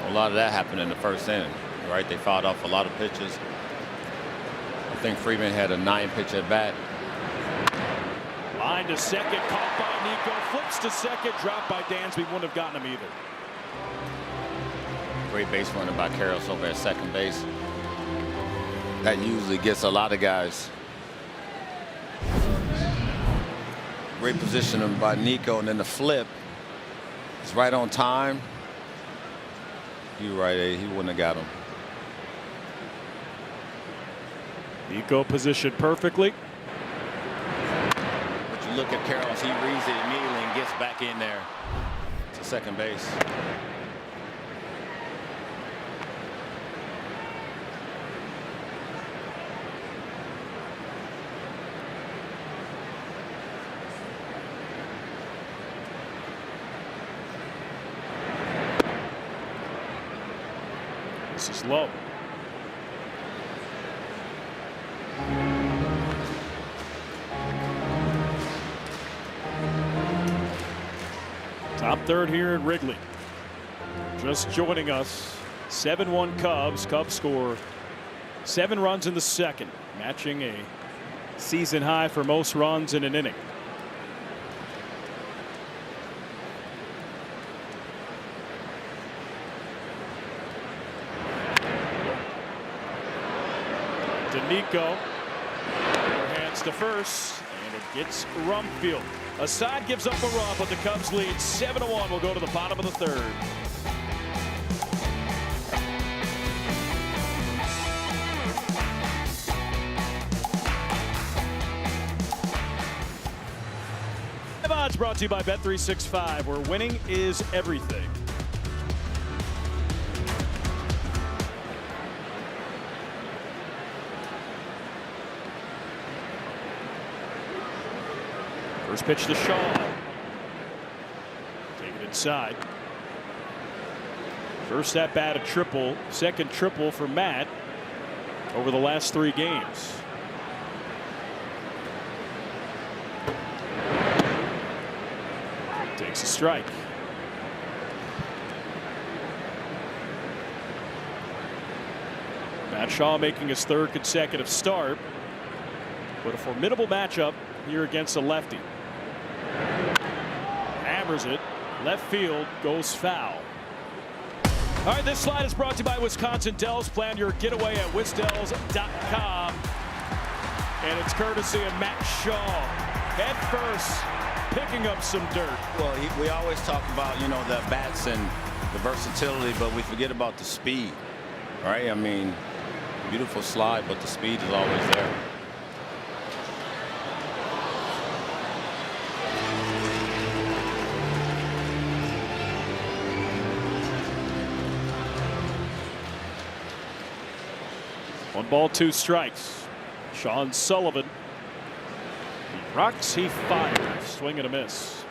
A lot of that happened in the first inning, right? They fouled off a lot of pitches. I think Freeman had a 9-pitch at bat. Line to second, caught by Nico, flips to second, dropped by Dansby, wouldn't have gotten him either. Great base running by Karros over at second base. That usually gets a lot of guys. Great positioning by Nico, and then the flip is right on time. You're right, he wouldn't have got him. Nico positioned perfectly. But you look at Karros, he reads it immediately and gets back in there to second base. This is low. Top third here at Wrigley. Just joining us, 7-1 Cubs. Cubs score 7 runs in the second, matching a season high for most runs in an inning. Nico, hands to first, and it gets Rumfield. Assad gives up a run, but the Cubs lead 7-1. Will go to the bottom of the third. Odds brought to you by Bet365, where winning is everything. First pitch to Shaw. Take it inside. First at bat a triple. Second triple for Matt over the last 3 games. Takes a strike. Matt Shaw making his 3rd consecutive start. But a formidable matchup here against a lefty. Hammers it. Left field goes foul. All right, this slide is brought to you by Wisconsin Dells. Plan your getaway at wisdells.com. And it's courtesy of Matt Shaw. Head first, picking up some dirt. Well, we always talk about, you know, the bats and the versatility, but we forget about the speed, right? I mean, beautiful slide, but the speed is always there. One ball, 2 strikes. Sean Sullivan. He rocks, he fires. Swing and a miss.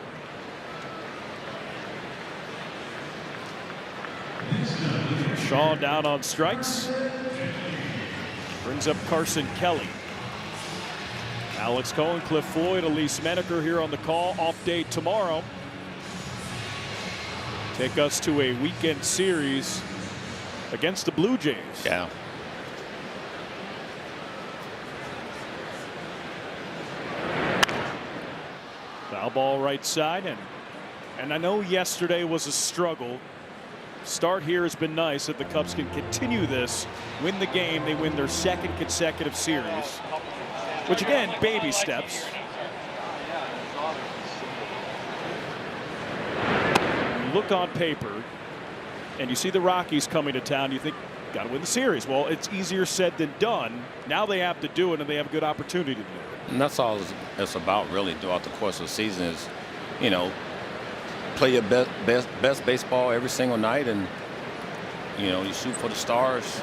Shaw down on strikes. Brings up Carson Kelly. Alex Cohen, Cliff Floyd, Elise Menaker here on the call. Off day tomorrow. Take us to a weekend series against the Blue Jays. Yeah. Foul ball right side, and I know yesterday was a struggle. Start here has been nice. If the Cubs can continue this, win the game, they win their 2nd consecutive series, which again, baby steps. Look on paper, and you see the Rockies coming to town, you think, got to win the series. Well, it's easier said than done. Now they have to do it, and they have a good opportunity to do it. And that's all it's about, really, throughout the course of the season is, you know, play your best baseball every single night, and, you know, you shoot for the stars.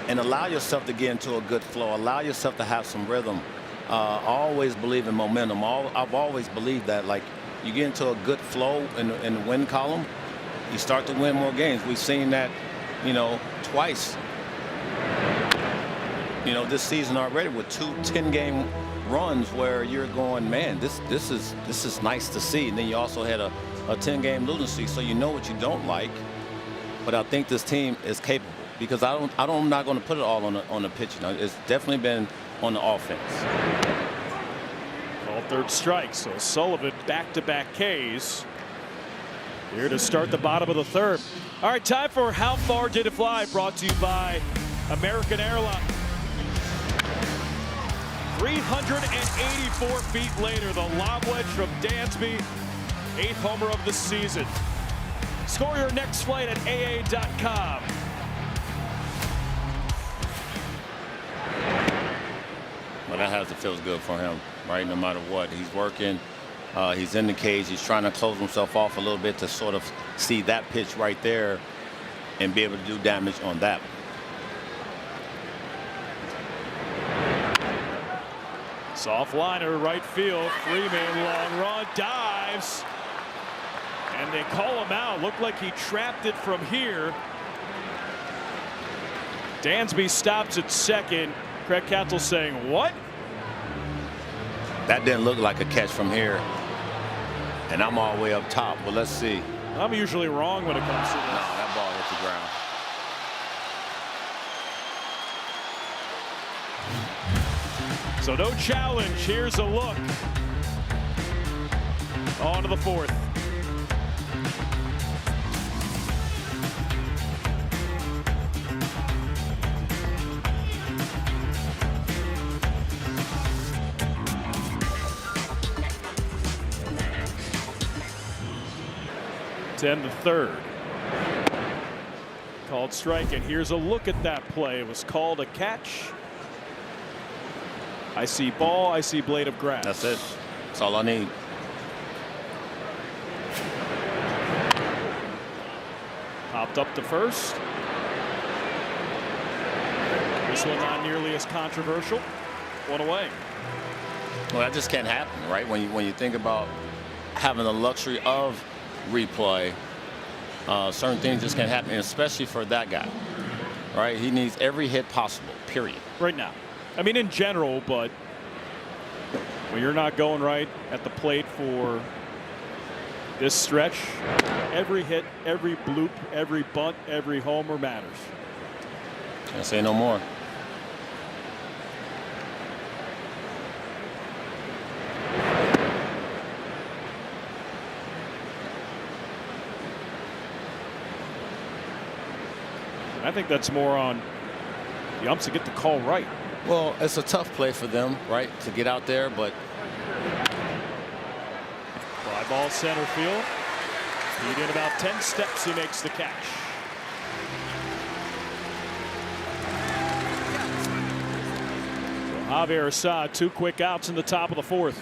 And allow yourself to get into a good flow. Allow yourself to have some rhythm. Always believe in momentum. I've always believed that, like, you get into a good flow in the win column, you start to win more games. We've seen that, you know, twice, you know, this season already with 2 10-game runs where you're going, man, this is nice to see. And then you also had a 10-game losing streak, so you know what you don't like. But I think this team is capable, because I'm not going to put it all on the pitching. It's definitely been on the offense. Called third strike, so Sullivan back-to-back Ks here to start the bottom of the third. All right, time for How Far Did It Fly, brought to you by American Airlines. 384 feet later, the lob wedge from Dansby, 8th homer of the season. Score your next flight at AA.com. Well, that has to feel good for him, right? No matter what, he's working. He's in the cage. He's trying to close himself off a little bit to sort of see that pitch right there and be able to do damage on that. Soft liner, right field. Freeman, long run, dives. And they call him out. Looked like he trapped it from here. Dansby stops at second. Craig Counsell saying, what? That didn't look like a catch from here. And I'm all the way up top. Well, let's see. I'm usually wrong when it comes to this. No, that ball hit the ground. So no challenge. Here's a look. On to the fourth. Ten to third. Called strike, and here's a look at that play. It was called a catch. I see ball, I see blade of grass. That's it. That's all I need. Popped up to first. This one not nearly as controversial. One away. Well, that just can't happen, right? When you think about having the luxury of replay, certain things just can't happen, and especially for that guy, right? He needs every hit possible, period. Right now. I mean, in general, but when you're not going right at the plate for this stretch, every hit, every bloop, every bunt, every homer matters. Can't say no more. I think that's more on the umps to get the call right. Well, it's a tough play for them, right, to get out there, but Fly ball center field. He's in about 10 steps. He makes the catch. So Javier Assad, 2 quick outs in the top of the fourth.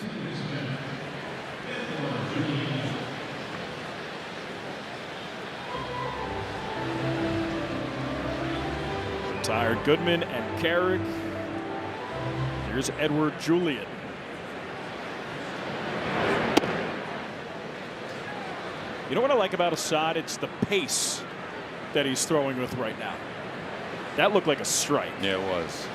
Retired Goodman and Carrick. Here's Edward Julian. You know what I like about Assad? It's the pace that he's throwing with right now. That looked like a strike. yeah, it was.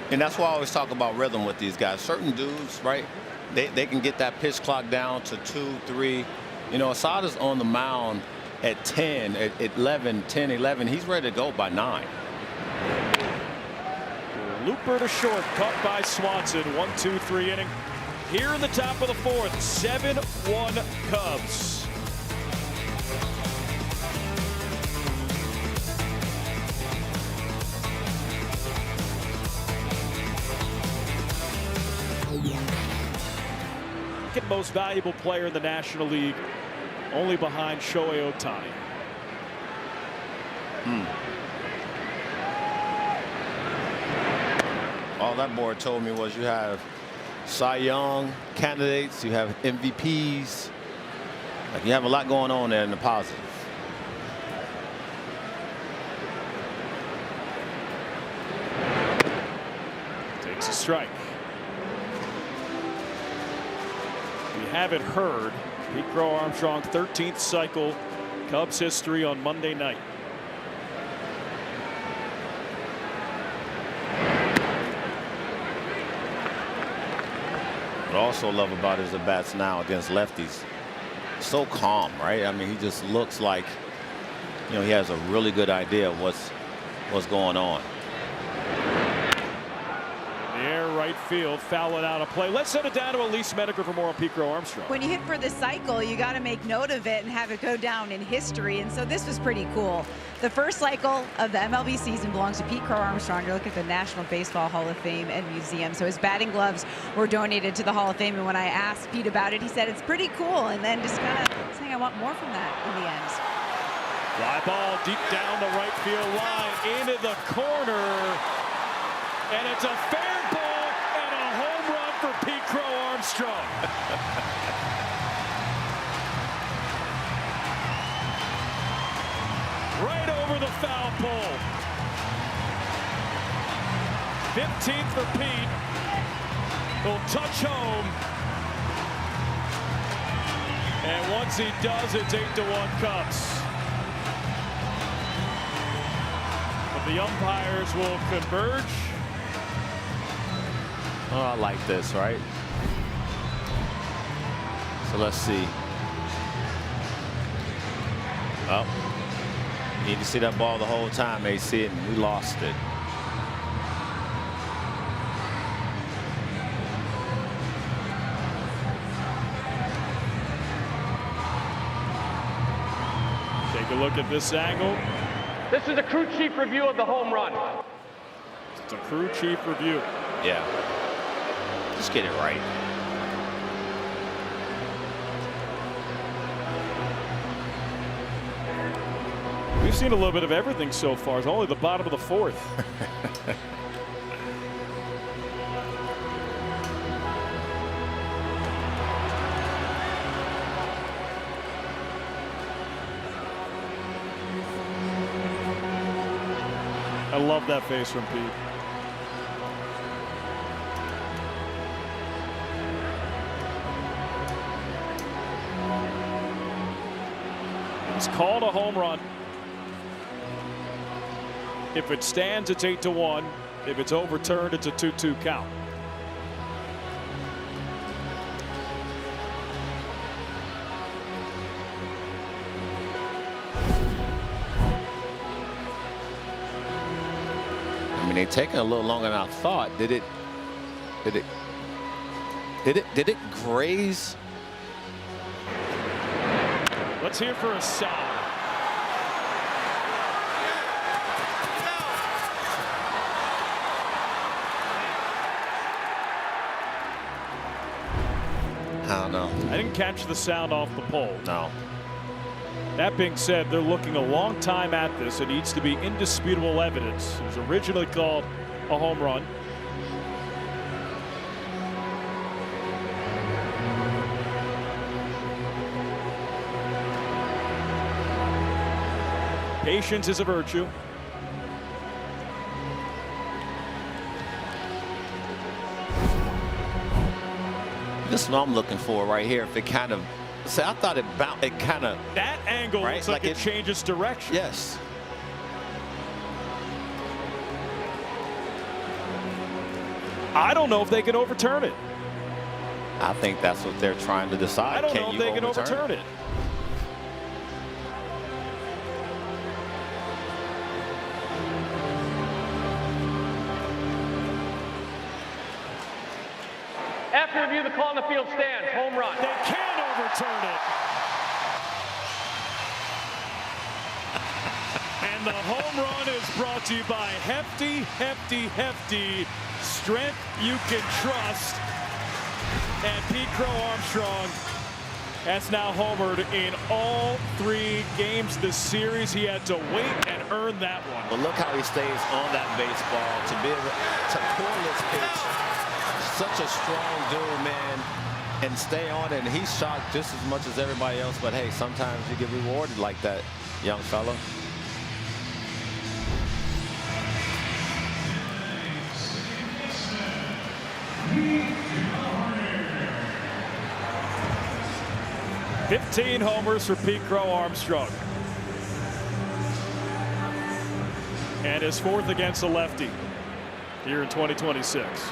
And that's why I always talk about rhythm with these guys. Certain dudes, right, they can get that pitch clock down to 2, 3. You know, Assad is on the mound at 10, at 11, 10, 11. He's ready to go by 9. Looper to short, caught by Swanson. 1-2-3 inning. Here in the top of the fourth, 7-1 Cubs. second most valuable player in the National League, only behind Shohei Ohtani. All that board told me was you have Cy Young candidates, you have MVPs. Like, you have a lot going on there in the positive. Takes a strike. We haven't heard Pete Crow Armstrong 13th cycle Cubs history on Monday night. What I also love about his at-bats now against lefties, so calm, right? I mean, he just looks like, you know, he has a really good idea of what's going on. In the air, right field, fouling out a play. Let's send it down to Elise Medeker for more on Pete Crow Armstrong. When you hit for the cycle, you got to make note of it and have it go down in history. And so this was pretty cool. The first cycle of the MLB season belongs to Pete Crow Armstrong. You're looking at the National Baseball Hall of Fame and Museum. So his batting gloves were donated to the Hall of Fame. And when I asked Pete about it, he said it's pretty cool. And then just kind of saying, I want more from that in the end. Fly ball deep down the right field line into the corner. And it's a fair ball and a home run for Pete Crow Armstrong. Right over the foul pole. 15th for Pete. He'll touch home. And once he does, it's 8-1 Cubs. But the umpires will converge. Oh, I like this, right? So let's see. Oh, you need to see that ball the whole time, AC, and we lost it. Take a look at this angle. This is a crew chief review of the home run. It's a crew chief review. Yeah. Just get it right. We've seen a little bit of everything so far. It's only the bottom of the fourth. I love that face from Pete. It's called a home run. If it stands, it's 8-1. If it's overturned, it's a 2-2 count. I mean, they're taking a little longer than I thought. Did it graze? Let's hear for a sound. I don't know. I didn't catch the sound off the pole. No. That being said, they're looking a long time at this. It needs to be indisputable evidence. It was originally called a home run. Patience is a virtue. This is what I'm looking for right here. If it kind of, see, I thought it kind of. That angle right? looks like it changes direction. Yes. I don't know if they can overturn it. I think that's what they're trying to decide. I don't know if they can overturn it. After review, the call on the field stands. Home run. They can't overturn it. And the home run is brought to you by Hefty, Hefty, Hefty. Strength you can trust. And Pete Crow Armstrong has now homered in all 3 games this series. He had to wait and earn that one. But look how he stays on that baseball to be able to pull this pitch. Such a strong dude, man, and stay on it. And he's shot just as much as everybody else. But hey, sometimes you get rewarded like that, young fella. "15 homers for Pete Crow Armstrong. And his 4th against a lefty here in 2026.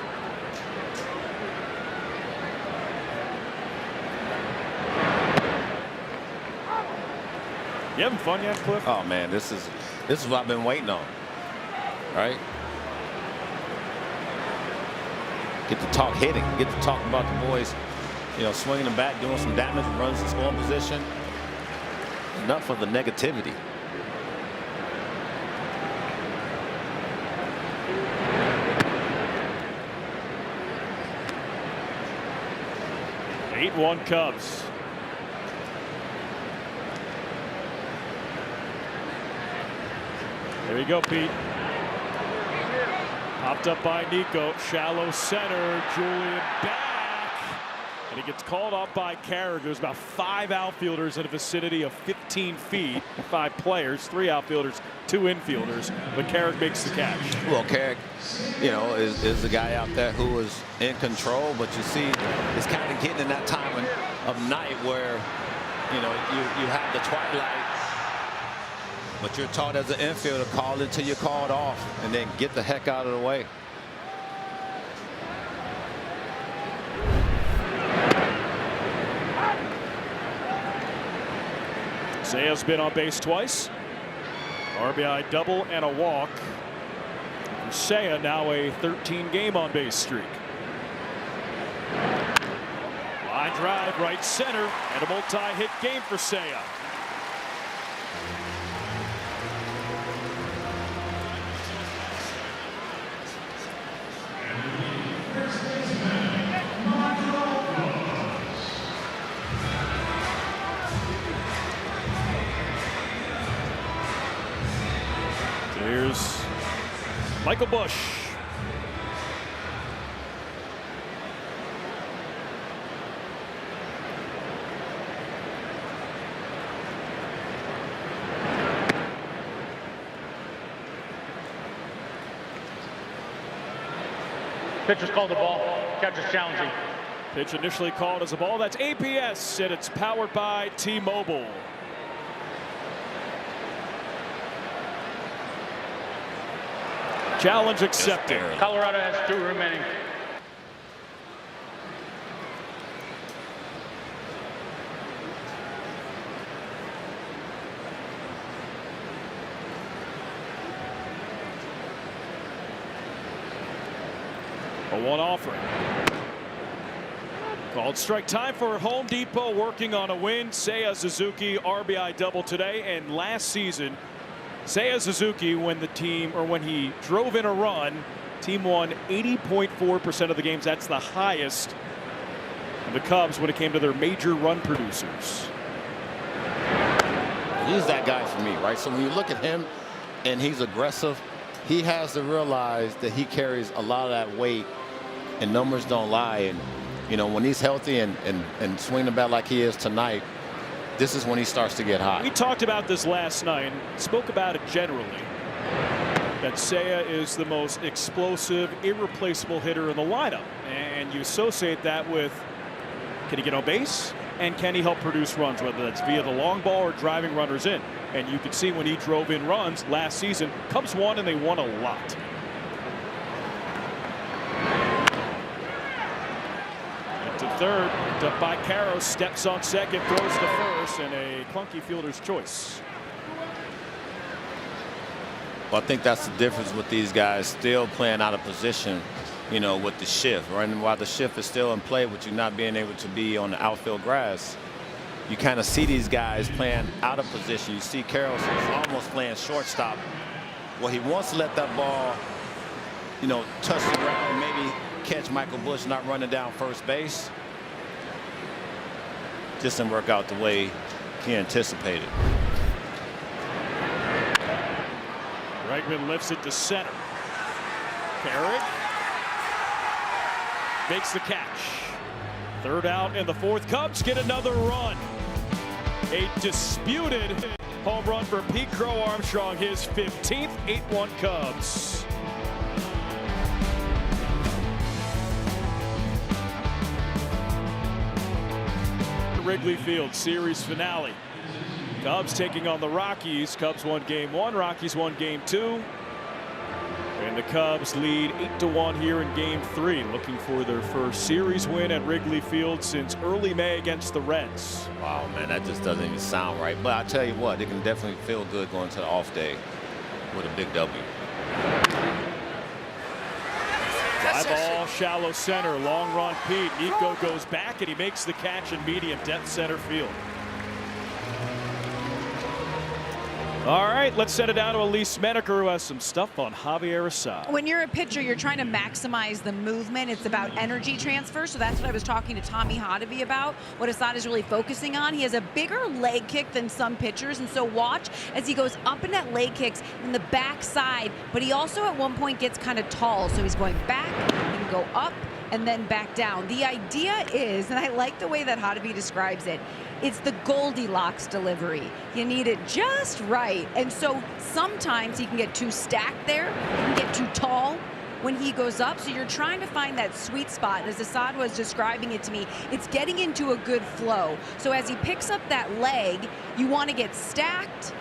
You having fun yet, Cliff? Oh man, this is what I've been waiting on. Right? Get to talk hitting. Get to talk about the boys, you know, swinging the bat, doing some damage, runs in scoring position. Enough of the negativity. Eight 8-1 Cubs. There you go, Pete. Popped up by Nico. Shallow center. Julian back. And he gets called off by Carrick. There's about 5 outfielders in a vicinity of 15 feet. 5 players, 3 outfielders, 2 infielders. But Carrick makes the catch. Well, Carrick, you know, is the guy out there who is in control. But you see, it's kind of getting in that time of night where, you know, you have the twilight. But you're taught as an infielder, call it till you're called off, and then get the heck out of the way. Saya's been on base twice. RBI double and a walk. For Saya, now a 13-game on base streak. Line drive, right center, and a multi-hit game for Saya. Here's Michael Bush. Pitcher's called the ball. Catcher's challenging. Pitch initially called as a ball. That's APS, and it's powered by T-Mobile. Challenge accepted. Colorado has 2 remaining. A 1 offering. Called strike. Time for Home Depot working on a win. Seiya Suzuki RBI double today, and last season Seiya Suzuki, when he drove in a run, team won 80.4% of the games. That's the highest of the Cubs when it came to their major run producers. He's that guy for me, right? So when you look at him and he's aggressive, he has to realize that he carries a lot of that weight, and numbers don't lie. And you know, when he's healthy and swinging the bat like he is tonight, this is when he starts to get hot. We talked about this last night and spoke about it generally, that Seiya is the most explosive, irreplaceable hitter in the lineup. And you associate that with, can he get on base? And can he help produce runs, whether that's via the long ball or driving runners in? And you could see when he drove in runs last season, Cubs won, and they won a lot. To third, picked up by Caro, steps on second, throws to first, and a clunky fielder's choice. Well, I think that's the difference with these guys still playing out of position, you know, with the shift, right? And while the shift is still in play with you not being able to be on the outfield grass, you kind of see these guys playing out of position. You see Carroll's almost playing shortstop. Well, he wants to let that ball, you know, touch the ground and maybe catch Michael Bush not running down first base. just didn't work out the way he anticipated. Bregman lifts it to center. Carrick makes the catch. Third out in the fourth. Cubs get another run. A disputed home run for Pete Crow Armstrong, his 15th, 8-1 Cubs. Wrigley Field series finale. Cubs taking on the Rockies. Cubs won game 1, Rockies won game 2. And the Cubs lead 8-1 here in game 3, looking for their first series win at Wrigley Field since early May against the Reds. Wow, man, that just doesn't even sound right. But I tell you what, it can definitely feel good going to the off day with a big W. Fly ball, shallow center, long run Pete. Nico goes back and he makes the catch in medium depth center field. All right, let's send it down to Elise Menaker, who has some stuff on Javier Assad. When you're a pitcher, you're trying to maximize the movement. It's about energy transfer. So that's what I was talking to Tommy Hotovy about, what Assad is really focusing on. He has a bigger leg kick than some pitchers. And so watch as he goes up in that leg kicks in the backside. But he also at one point gets kind of tall. So he's going back, he can go up and then back down. The idea is, and I like the way that Hotovy describes it, it's the Goldilocks delivery. You need it just right. And so sometimes he can get too stacked there, he can get too tall when he goes up. So you're trying to find that sweet spot. And as Assad was describing it to me, it's getting into a good flow. So as he picks up that leg, you want to get stacked,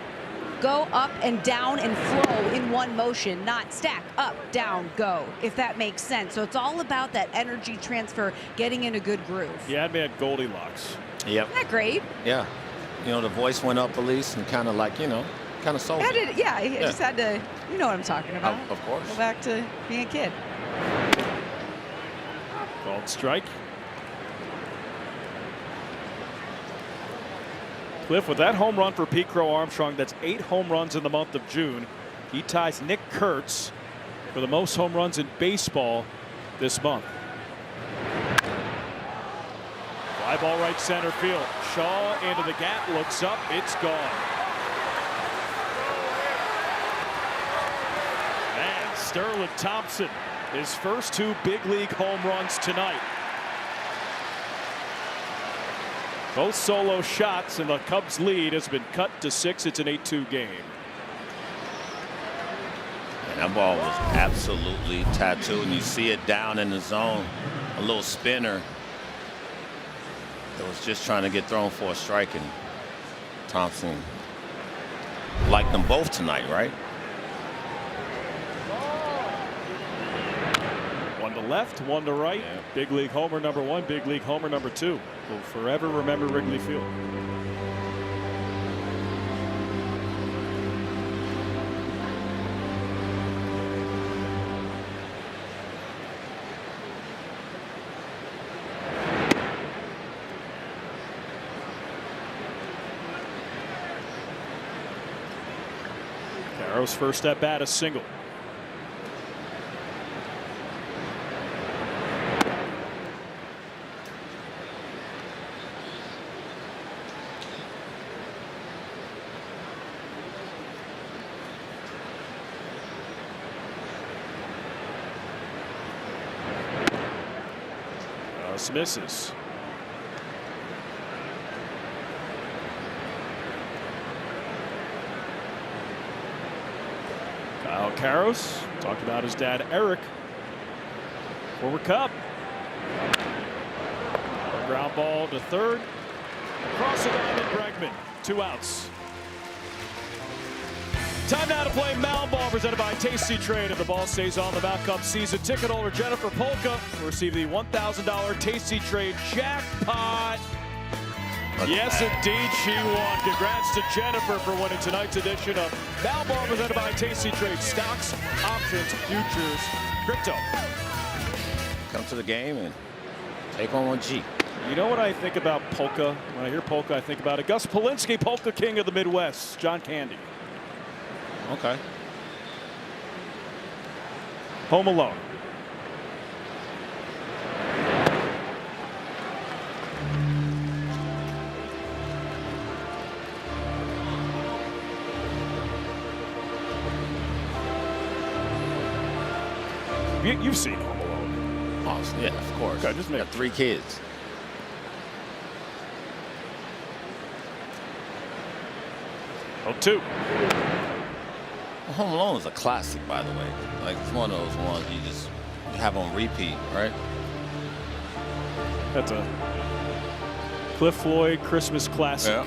go up and down and flow in one motion, not stack, up, down, go, if that makes sense. So it's all about that energy transfer, getting in a good groove. You had me at Goldilocks. Yep. Isn't that great? Yeah. You know, the voice went up, Elise, and kind of like, you know, kind of sold it. Yeah, I just had to, you know what I'm talking about. Of course. Go back to being a kid. Called strike. Cliff, with that home run for Pete Crow Armstrong, that's 8 home runs in the month of June. He ties Nick Kurtz for the most home runs in baseball this month. Fly ball right center field. Shaw into the gap, looks up, it's gone. And Sterling Thompson, his first 2 big league home runs tonight. Both solo shots, and the Cubs lead has been cut to 6. It's an 8-2 game. And that ball was absolutely tattooed, and you see it down in the zone, a little spinner that was just trying to get thrown for a strike, and Thompson liked them both tonight, right? One to left, one to right. Yeah. Big league homer number 1, big league homer number 2. We'll forever remember Wrigley Field. Caro's first at bat, a single. Misses. Kyle Caros talked about his dad Eric, former Cub. Ground ball to third. Across the line to Bregman. 2 outs. Time now to play Mal Ball, presented by Tasty Trade. If the ball stays on the Mal Cup season ticket holder Jennifer Polka will receive the $1,000 Tasty Trade jackpot. Yes, indeed, she won. Congrats to Jennifer for winning tonight's edition of Mal Ball, presented by Tasty Trade. Stocks, options, futures, crypto. Come to the game and take on one G. You know what I think about polka? When I hear polka, I think about it. Gus Polinski, polka king of the Midwest, John Candy. Okay. Home alone. You've seen Home Alone. Oh, yeah, of course. Okay, just got 3 kids. Oh, 2. Well, Home Alone is a classic, by the way. Like, it's one of those ones you just have on repeat, right? That's a Cliff Floyd Christmas classic. Yeah.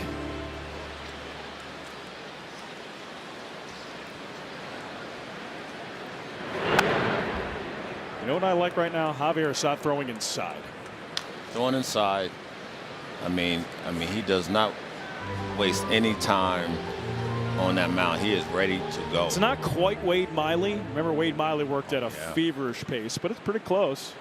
You know what I like right now? Javier Assad throwing inside. Throwing inside. I mean, he does not waste any time on that mound. He is ready to go. It's not quite Wade Miley. Remember, Wade Miley worked at a feverish pace, but it's pretty close.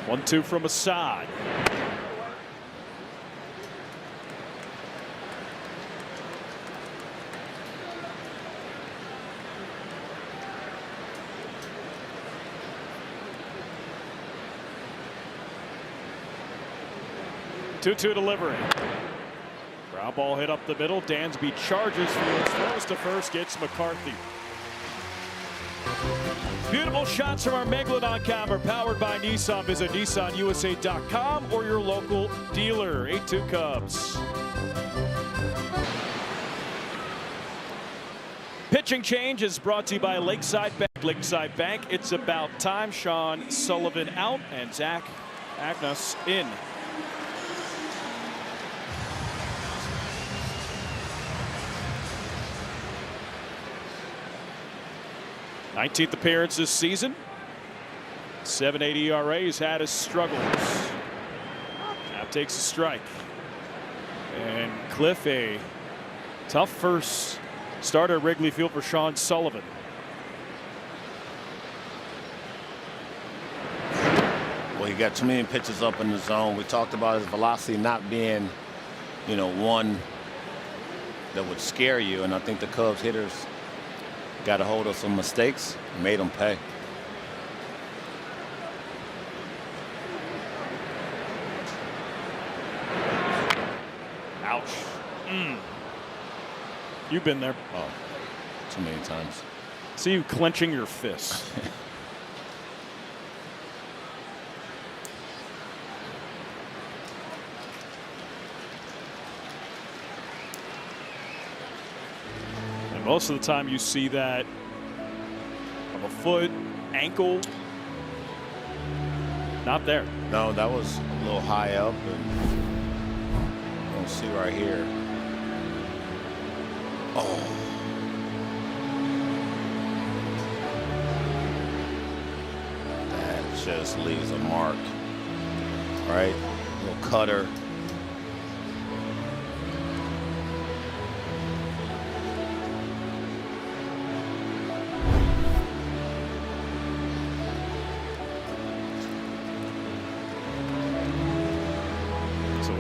One, 2 from Assad. Two delivery. Ground ball hit up the middle. Dansby charges, fields, throws to first, gets McCarthy. Beautiful shots from our Megalodon camera, powered by Nissan. Visit nissanusa.com or your local dealer. 8-2 Cubs. Pitching change is brought to you by Lakeside Bank. Lakeside Bank, it's about time. Sean Sullivan out and Zach Agnes in. Nineteenth appearance this season. 7.80 ERA. He's had his struggles. Now takes a strike. And Cliff, a tough first start at Wrigley Field for Sean Sullivan. Well, he got too many pitches up in the zone. We talked about his velocity not being, one that would scare you. And I think the Cubs hitters got a hold of some mistakes, made them pay. Ouch. You've been there. Oh, too many times. See you clenching your fists. And most of the time you see that of a foot, ankle. Not there. No, that was a little high up, and you'll see right here. Oh. That just leaves a mark, right? Little cutter.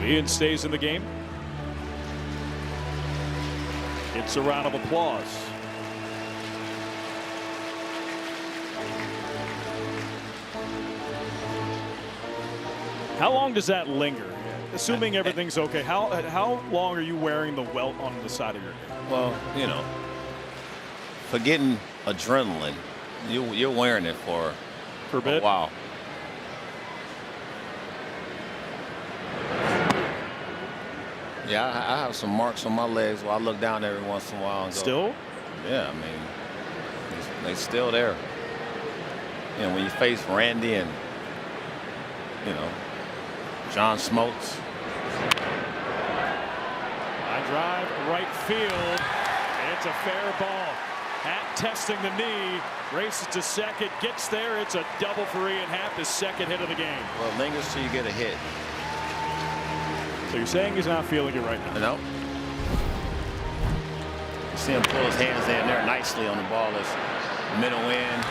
Ian stays in the game. It's a round of applause. How long does that linger? Assuming everything's okay, how long are you wearing the welt on the side of your head? Well, for getting adrenaline, you're wearing it for a bit. While. Yeah, I have some marks on my legs where I look down every once in a while and go, still? Yeah, I mean, they still there. When you face Randy and, John Smoltz. I drive right field, and it's a fair ball. Hatt testing the knee, races to second, gets there. It's a double for Ian Happ, his second hit of the game. Well, it lingers till you get a hit. So you're saying he's not feeling it right now? No. You see him pull his hands in there nicely on the ball. It's middle in.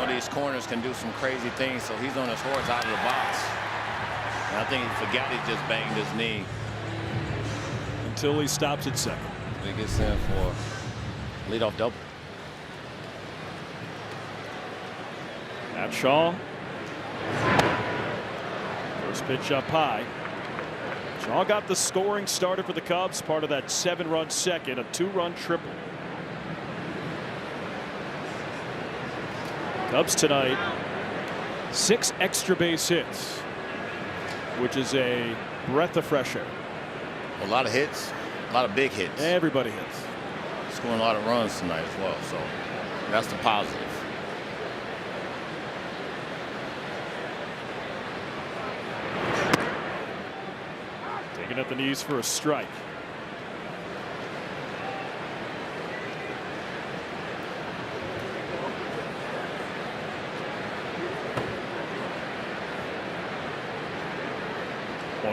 These corners can do some crazy things. So he's on his horse out of the box. I think he forgot he just banged his knee. Until he stops at second. He gets in for leadoff double. Matt Shaw. First pitch up high. Shaw got the scoring started for the Cubs, part of that 7-run second, a 2-run triple. Cubs tonight, 6 extra base hits, which is a breath of fresh air. A lot of hits, a lot of big hits. Everybody hits. Scoring a lot of runs tonight as well, so that's the positive. Taking at the knees for a strike.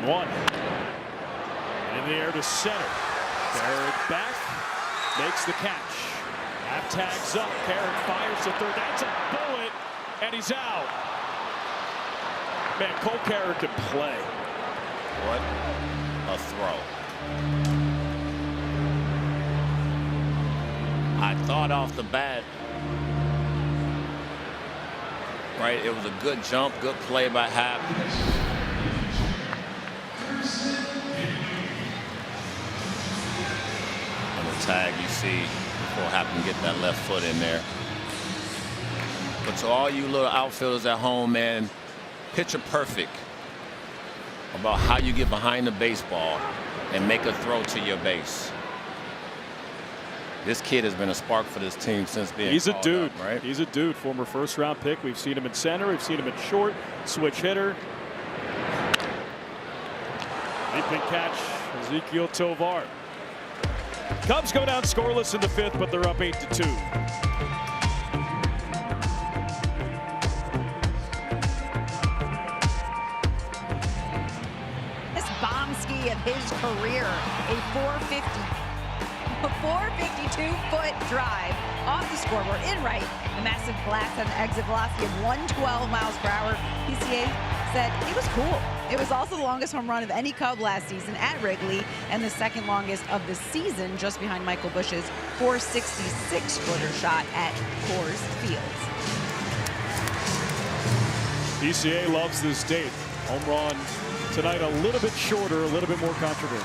One. In the air to center. Carrick back. Makes the catch. Half tags up. Carrick fires to third. That's a bullet. And he's out. Man, Cole Carrick can play. What a throw. I thought off the bat, right, it was a good jump, good play by Happ. And the tag you see before Happ can get that left foot in there. But to all you little outfielders at home, man, picture perfect about how you get behind the baseball and make a throw to your base. This kid has been a spark for this team since being He's a dude, up, right? He's a dude. Former first-round pick. We've seen him in center. We've seen him in short. Switch hitter. Leaping catch, Ezekiel Tovar. Cubs go down scoreless in the 5th, but they're up 8-2. Of his career, a 452-foot drive off the scoreboard in right. The massive blast had an exit velocity of 112 miles per hour. PCA said it was cool. It was also the longest home run of any Cub last season at Wrigley and the second longest of the season, just behind Michael Busch's 466-footer shot at Coors Field. PCA loves this date. Home run tonight a little bit shorter, a little bit more controversial.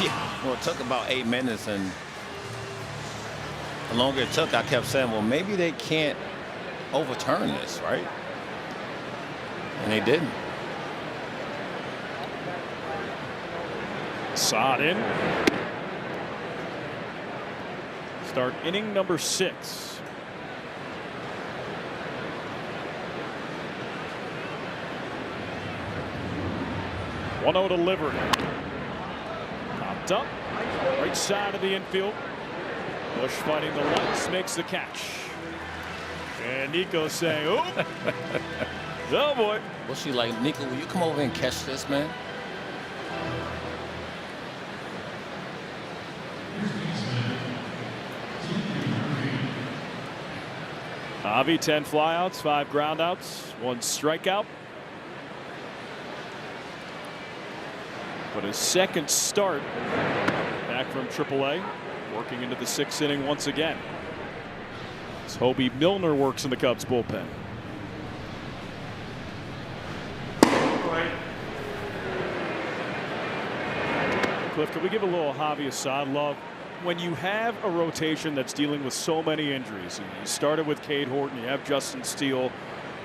Yeah, well, it took about 8 minutes, and the longer it took, I kept saying, well, maybe they can't overturn this, right? And they didn't. Sod in. Start inning number 6. 1-0 delivery. Popped up. Right side of the infield. Busch fighting the lights. Makes the catch. And Nico saying, oh. Oh, boy. Well, she like, Nico, will you come over and catch this, man? Javi, 10 flyouts, 5 groundouts, 1 strikeout. But his second start back from AAA, working into the 6th inning once again. As Hobie Milner works in the Cubs bullpen. Cliff, can we give a little Javi Assad love? When you have a rotation that's dealing with so many injuries, and you started with Cade Horton, you have Justin Steele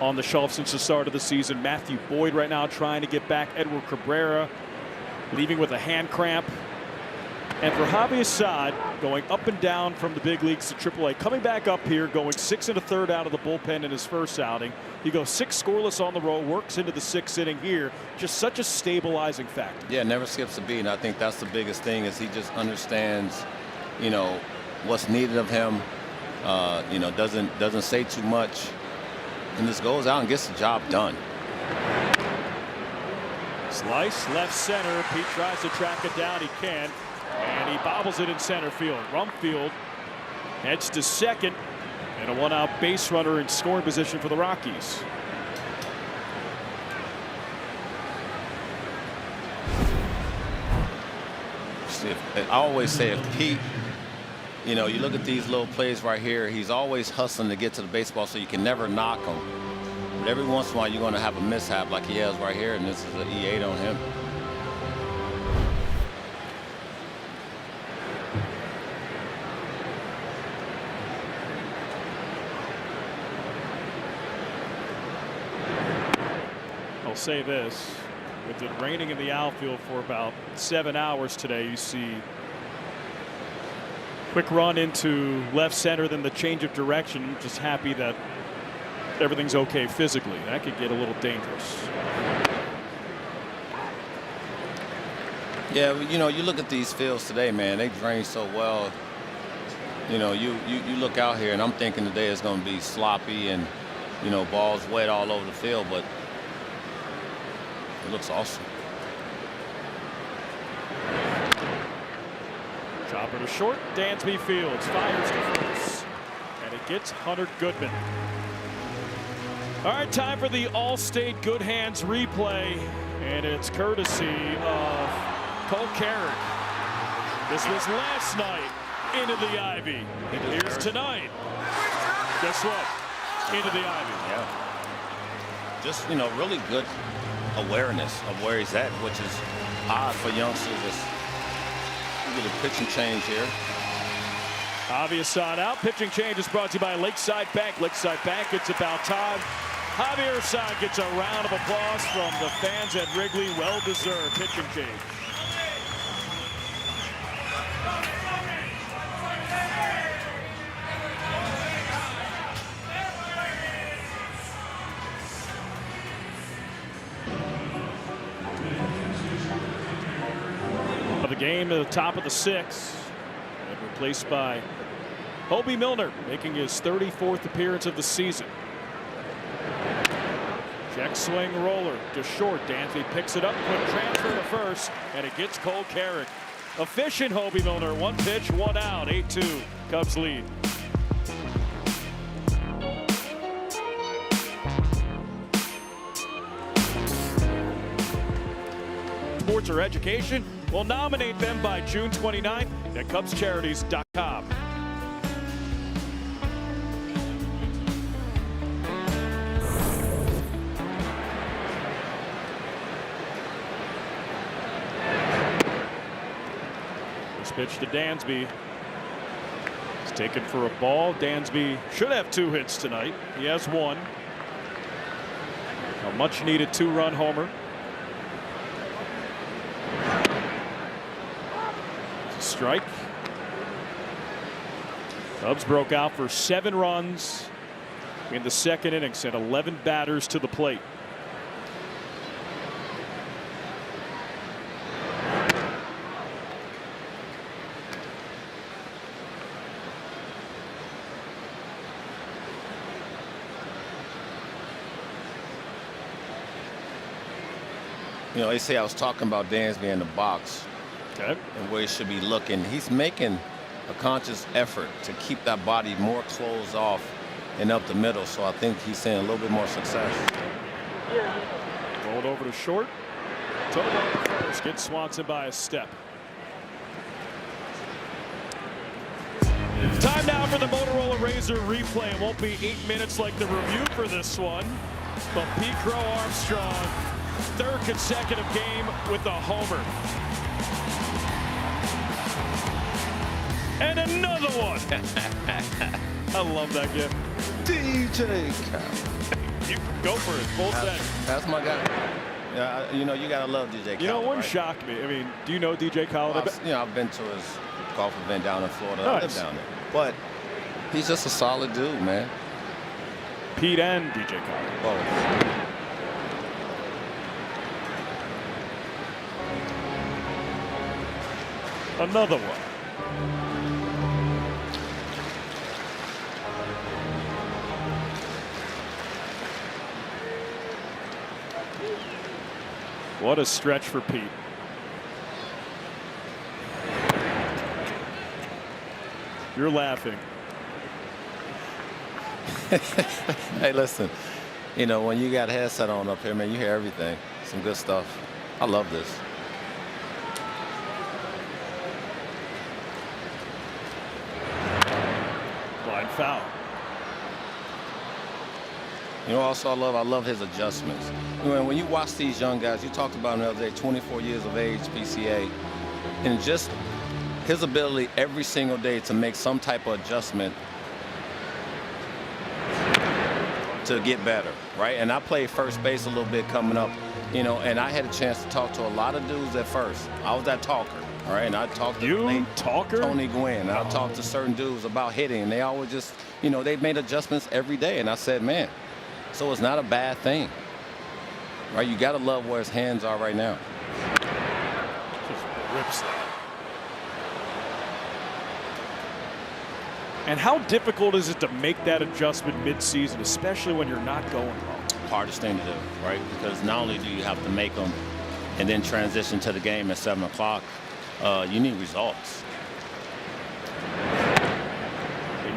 on the shelf since the start of the season, Matthew Boyd right now trying to get back, Edward Cabrera leaving with a hand cramp. And for Javi Assad, going up and down from the big leagues to AAA, coming back up here, going 6 1/3 out of the bullpen in his first outing. He goes 6 scoreless on the road, works into the 6th inning here. Just such a stabilizing factor. Yeah, never skips a beat. And I think that's the biggest thing, is he just understands, you know, what's needed of him. You know, doesn't say too much, and just goes out and gets the job done. Slice left center. Pete tries to track it down. He can. And he bobbles it in center field. Rumfield heads to second. And a 1-out base runner in scoring position for the Rockies. I always say if Pete, you know, you look at these little plays right here, he's always hustling to get to the baseball so you can never knock him. But every once in a while you're going to have a mishap like he has right here, and this is an E8 on him. I'll say this, with it raining in the outfield for about 7 hours today, you see quick run into left center, then the change of direction. Just happy that everything's okay physically. That could get a little dangerous. Yeah, you know, you look at these fields today, man, they drain so well. You know, you look out here, and I'm thinking today it's going to be sloppy and, you know, balls wet all over the field, but it looks awesome. Chopper to short. Dansby fields. Fires to first. And it gets Hunter Goodman. All right, time for the All-State Good Hands replay. And it's courtesy of Cole Carrick. This was last night into the Ivy. Here's tonight. Guess what? Into the Ivy. Yeah. Just, you know, really good awareness of where he's at, which is odd for youngsters. Get a pitching change here. Obvious side out. Pitching change is brought to you by Lakeside Bank. Lakeside Bank, it's about time. Javier Assad gets a round of applause from the fans at Wrigley. Well-deserved pitching change. The game at the top of the sixth, and replaced by Hobie Milner, making his 34th appearance of the season. Check swing roller to short. Dansby picks it up, quick transfer to first, and it gets Cole Carrick. Efficient Hobie Milner, one pitch, one out, 8-2, Cubs lead. Sports or education? We'll nominate them by June 29th at CubsCharities.com. This pitch to Dansby. It's taken for a ball. Dansby should have 2 hits tonight. He has 1. A much needed 2-run homer. Strike. Cubs broke out for 7 runs in the second inning, sent 11 batters to the plate. You know, they say I was talking about Dansby in the box. Okay. And where he should be looking. He's making a conscious effort to keep that body more closed off and up the middle. So I think he's seeing a little bit more success. Rolled over to short. Toto first, gets Swanson by a step. Time now for the Motorola Razor replay. It won't be 8 minutes like the review for this one. But Pete Crow Armstrong, 3rd consecutive game with a homer. And another one. I love that gift. DJ Khaled. You go for it. Full set. That's my guy. Yeah, you know, you gotta love DJ Khaled. You know, it wouldn't right? shock me. I mean, do you know DJ Khaled? Well, you know, I've been to his golf event down in Florida. Nice. I live down there. But he's just a solid dude, man. Pete and DJ Khaled. Both. Another one. What a stretch for Pete. You're laughing. Hey, listen, you know, when you got a headset on up here, man, you hear everything. Some good stuff. I love this. line foul. You know, also I love his adjustments. You know, when you watch these young guys, you talked about him the other day, 24 years of age, PCA, and just his ability every single day to make some type of adjustment to get better, right? And I played first base a little bit coming up, you know, and I had a chance to talk to a lot of dudes at first. I was that talker, all right? And I talked to Tony Gwynn. I talked to certain dudes about hitting, and they always just, you know, they made adjustments every day. And I said, man, so it's not a bad thing, right? You got to love where his hands are right now. Just rips that. And how difficult is it to make that adjustment mid-season, especially when you're not going well? Hardest thing to do, right? Because not only do you have to make them and then transition to the game at 7 o'clock, you need results.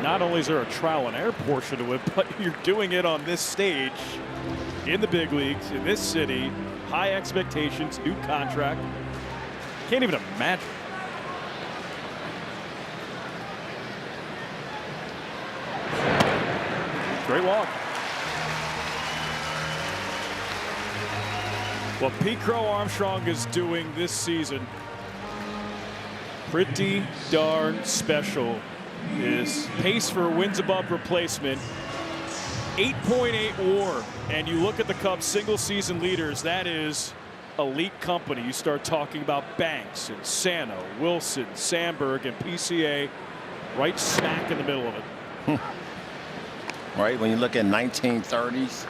Not only is there a trial and error portion to it, but you're doing it on this stage in the big leagues, in this city, high expectations, new contract. Can't even imagine. Great walk. What Pete Crow Armstrong is doing this season, pretty darn special. Is pace for wins above replacement, 8.8 WAR, and you look at the Cubs single season leaders, that is elite company. You start talking about Banks and Sano, Wilson, Sandberg, and PCA right smack in the middle of it. Right, when you look at 1930s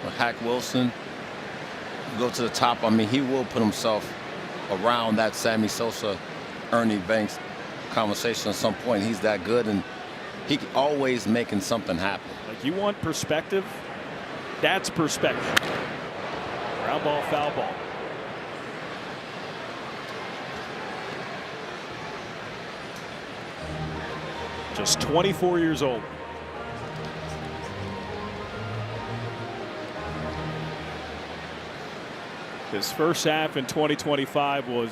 with Hack Wilson, you go to the top. I mean, he will put himself around that Sammy Sosa, Ernie Banks conversation at some point. He's that good, and he always making something happen. Like, you want perspective? That's perspective. Ground ball, foul ball. Just 24 years old. His first half in 2025 was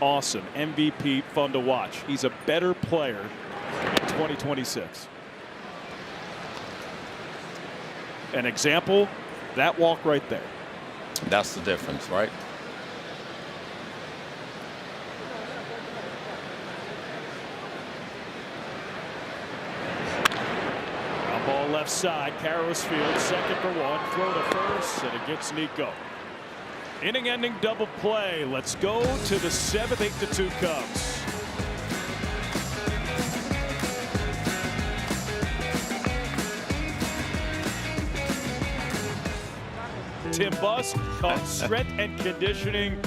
awesome. MVP, fun to watch. He's a better player in 2026. An example, that walk right there. That's the difference, right? Ground ball left side, Carros field, second for one, throw to first, and it gets Nico. Inning-ending double play. Let's go to the 7th, 8-2 Cubs. Tim Buss, called strength and conditioning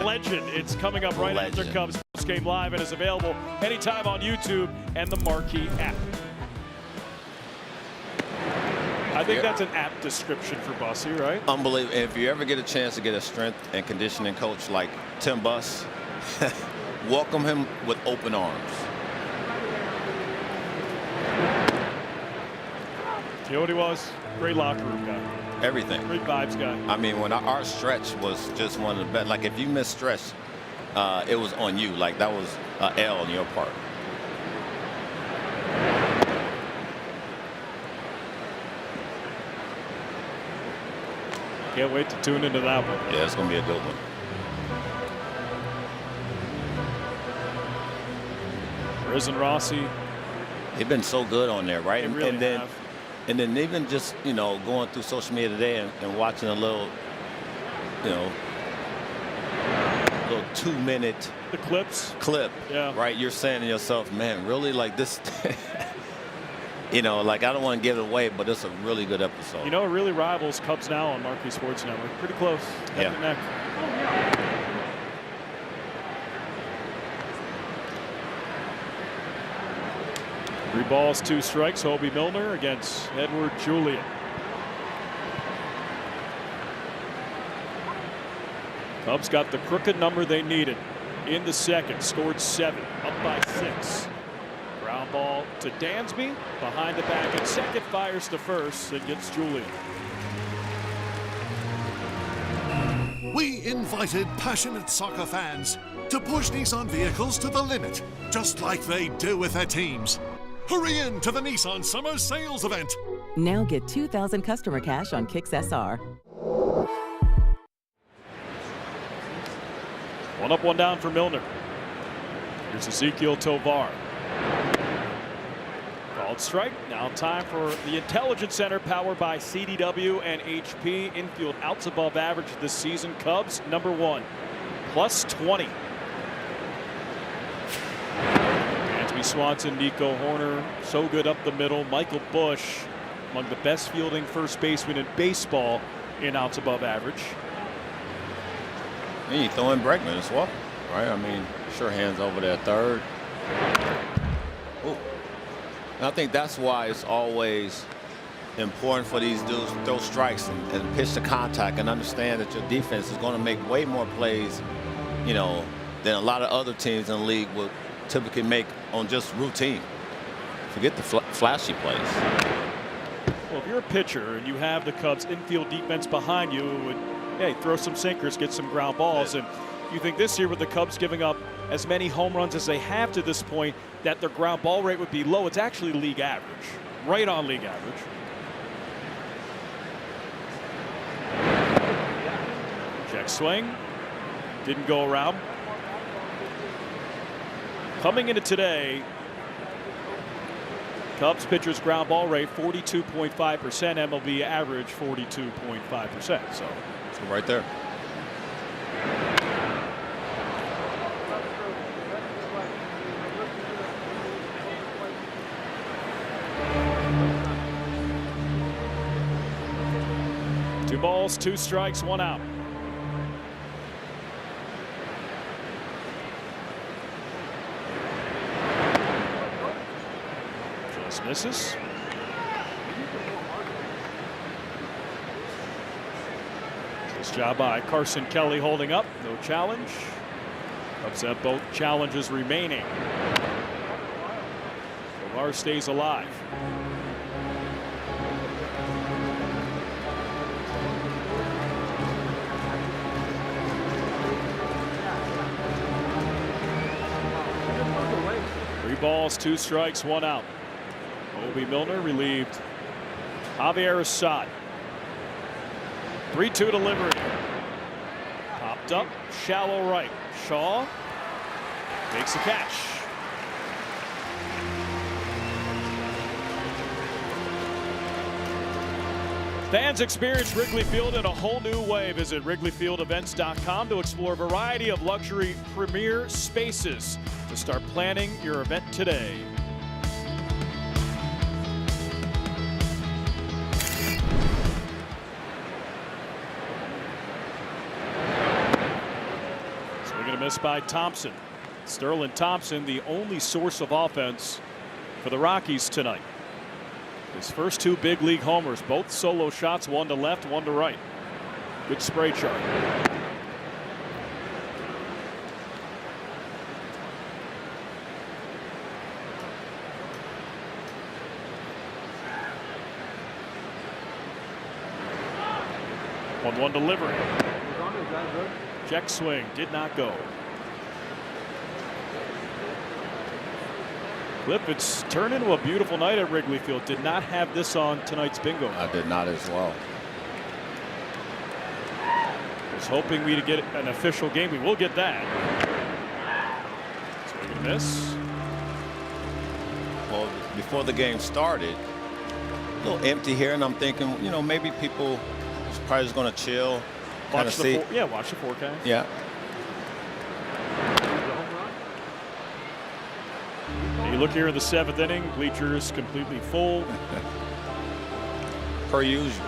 legend. It's coming up right after Cubs Game Live and is available anytime on YouTube and the Marquee app. I think that's an apt description for Bussy, right? Unbelievable. If you ever get a chance to get a strength and conditioning coach like Tim Buss, welcome him with open arms. You know what he was? Great locker room guy. Everything. Great vibes guy. I mean, when our stretch was just one of the best. Like, if you missed stretch, it was on you. Like, that was an L on your part. Can't wait to tune into that one. Yeah, it's going to be a good one. Riz and Rossi. They've been so good on there, right? They really have. And then even just, you know, going through social media today and watching a little, you know, little 2-minute clip, yeah. Right? You're saying to yourself, man, really, like this, you know, like, I don't want to give it away, but it's a really good episode. You know, it really rivals Cubs Now on Marquee Sports Network. Pretty close. Yeah. Neck. 3 balls, 2 strikes. Hobie Milner against Edward Julian. Cubs got the crooked number they needed in the second. Scored 7, up by 6. Ground ball to Dansby behind the back at second, fires to first and gets Julian. We invited passionate soccer fans to push Nissan vehicles to the limit, just like they do with their teams. Hurry in to the Nissan Summer Sales Event. Now get 2,000 customer cash on Kicks SR. One up, one down for Milner. Here's Ezekiel Tovar. Called strike. Now time for the Intelligence Center, powered by CDW and HP. Infield outs above average this season. Cubs #1, +20. Anthony Swanson, Nico Horner, so good up the middle. Michael Busch, among the best fielding first basemen in baseball in outs above average. And you throw in Bregman as well, right? I mean, sure hands over there third. Ooh. And I think that's why it's always important for these dudes to throw strikes and pitch to contact and understand that your defense is going to make way more plays, you know, than a lot of other teams in the league would typically make on just routine. Forget the flashy plays. Well, if you're a pitcher and you have the Cubs infield defense behind you, it would, hey, throw some sinkers, get some ground balls. And you think this year with the Cubs giving up as many home runs as they have to this point, that their ground ball rate would be low. It's actually league average, right on league average. Check swing, didn't go around. Coming into today, Cubs pitchers ground ball rate 42.5%, MLB average 42.5%. So right there. Two balls, two strikes, one out. Just misses. This job by Carson Kelly holding up. No challenge. Cubs have both challenges remaining. Tovar stays alive. Three balls, two strikes, one out. Obi Milner relieved Javier Assad. 3-2 delivery. Popped up, shallow right. Shaw makes a catch. Fans experience Wrigley Field in a whole new way. Visit WrigleyFieldEvents.com to explore a variety of luxury premier spaces. To start planning your event today. Swing and a miss by Thompson. Sterling Thompson, the only source of offense for the Rockies tonight. His first two big league homers, both solo shots, one to left, one to right. Good spray chart. One delivery. Check swing, did not go. Clip, it's turned into a beautiful night at Wrigley Field. Did not have this on tonight's bingo. I did not as well. Was hoping we'd get an official game. We will get that. Swing and miss. Well, before the game started, a little empty here, and I'm thinking, you know, maybe people probably just going to chill, kind of see. Watch the forecast. Yeah. You look here in the 7th inning, bleachers completely full. Per usual.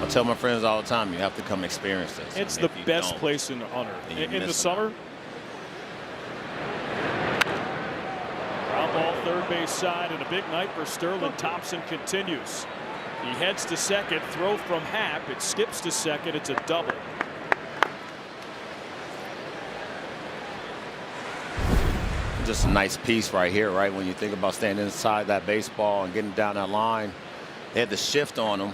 I tell my friends all the time, you have to come experience this. It's the best place on earth. In the summer. Ground ball third base side, and a big night for Sterling Thompson continues. He heads to second, throw from Happ. It skips to second. It's a double. Just a nice piece right here, right? When you think about standing inside that baseball and getting down that line, they had the shift on him.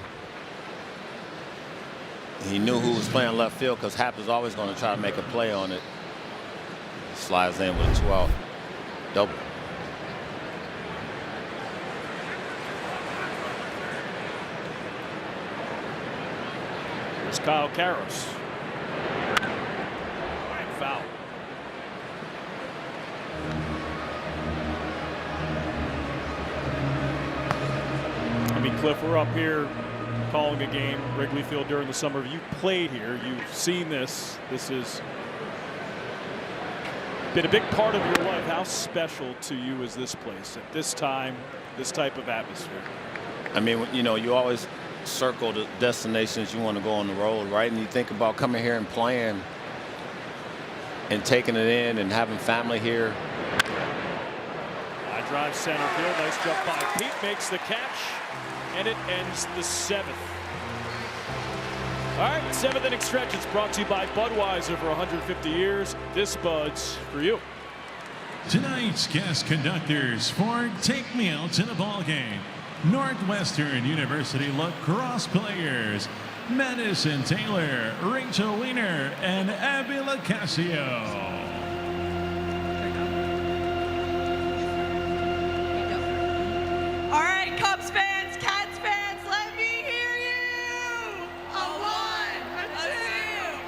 He knew who was playing left field because Happ is always going to try to make a play on it. Slides in with a 2-out double. Here's Kyle Karras. And foul. I mean, Cliff, we're up here calling a game, Wrigley Field, during the summer. You played here. You've seen this. This has been a big part of your life. How special to you is this place at this time, this type of atmosphere? I mean, you know, you always circle the destinations you want to go on the road, right? And you think about coming here and playing and taking it in and having family here. High drive center field. Nice jump by Pete. Makes the catch. And it ends the 7th. All right, 7th inning stretch. It's brought to you by Budweiser for 150 years. This Bud's for you. Tonight's guest conductors for Take Me Out to the Ball Game. Northwestern University lacrosse players Madison Taylor, Rachel Weiner, and Abby Lacasio. All right, Cubs fans, Cats fans, let me hear you. A 1, a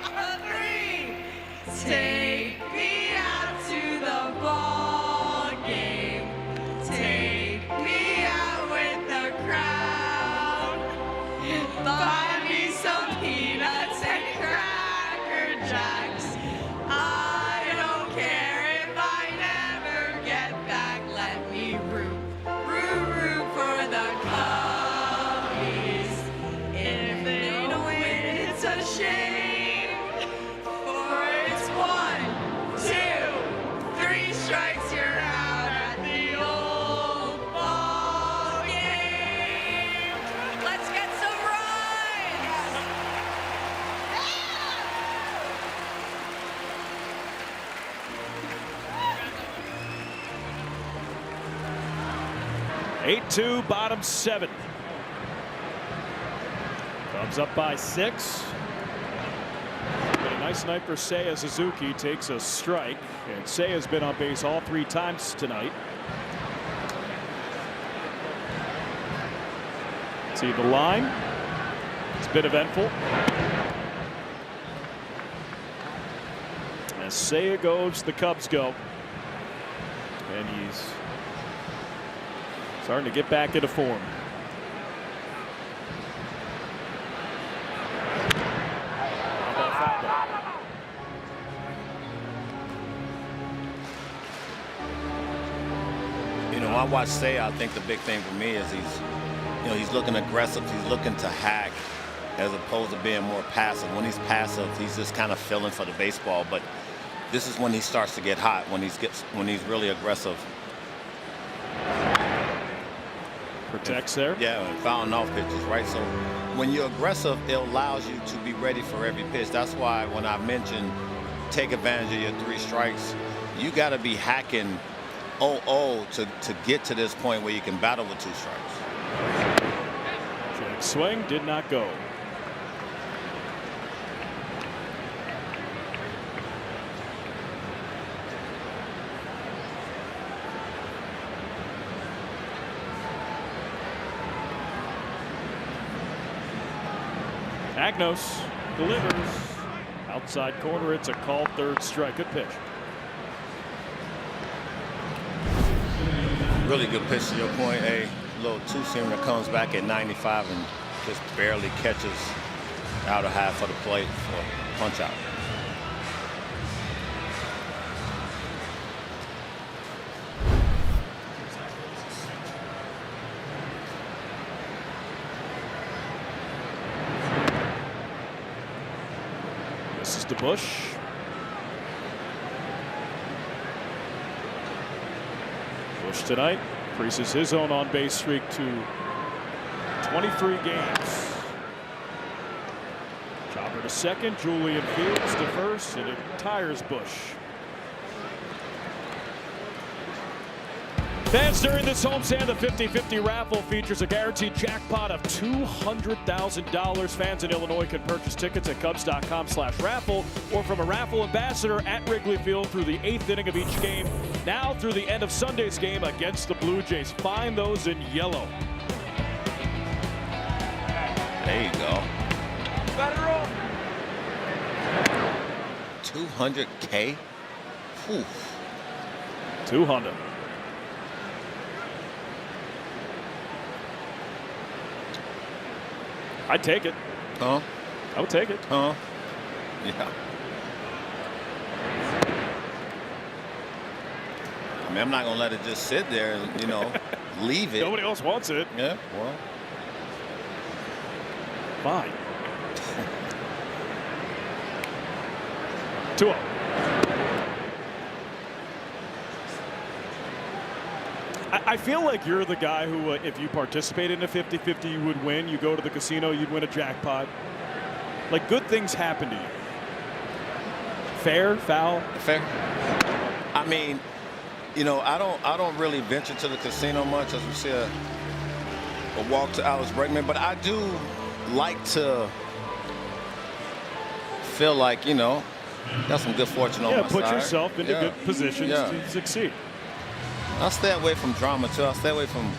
2, a 3. Take me out to the ball game. Take me out with the crowd. Buy me some peanuts and Cracker Jacks. I don't care if I never get back. Let me root for the Cubbies. If they don't win, it's a shame. For it's 1, 2, 3 strikes, you're out at the old ball game. Let's get some runs. 8-2, bottom 7. Cubs up by 6. But a nice night for Seiya Suzuki. Takes a strike, and Seiya's been on base all 3 times tonight. See the line. It's a bit eventful. As Seiya goes, the Cubs go. And he's starting to get back into form. How about that? You know, I watch Seiya. I think the big thing for me is he's looking aggressive. He's looking to hack as opposed to being more passive. When he's passive, he's just kind of feeling for the baseball. But this is when he starts to get hot, when he's really aggressive. Protects there. Yeah, and fouling off pitches, right? So when you're aggressive, it allows you to be ready for every pitch. That's why when I mentioned take advantage of your 3 strikes, you got to be hacking 0-0 to get to this point where you can battle with 2 strikes. Check swing, did not go. Agnos delivers outside corner. It's a called 3rd strike. Good pitch. Really good pitch to your point. A little 2-seamer that comes back at 95 and just barely catches outer half of the plate for a punch out. This is to Bush. Bush tonight increases his own on-base streak to 23 games. Chopper to second, Julian Fields to first, and it tires Bush. Fans, during this homestand, the 50-50 raffle features a guaranteed jackpot of $200,000. Fans in Illinois can purchase tickets at Cubs.com/raffle or from a raffle ambassador at Wrigley Field through the 8th inning of each game. Now through the end of Sunday's game against the Blue Jays. Find those in yellow. There you go. 200K? Whew. 200. I'd take it. Huh? I would take it. Huh? Yeah. I mean, I'm not going to let it just sit there and, you know, leave it. Nobody else wants it. Yeah, well. Fine. 2-0. I feel like you're the guy who, if you participate in a 50-50, you would win. You go to the casino, you'd win a jackpot. Like, good things happen to you. Fair, foul? Fair. I mean, you know, I don't really venture to the casino much, as we said, a walk to Alex Bregman, but I do like to feel like, you know, got some good fortune on my side. Yeah, put yourself into good positions to succeed. I stay away from drama too. I stay away from,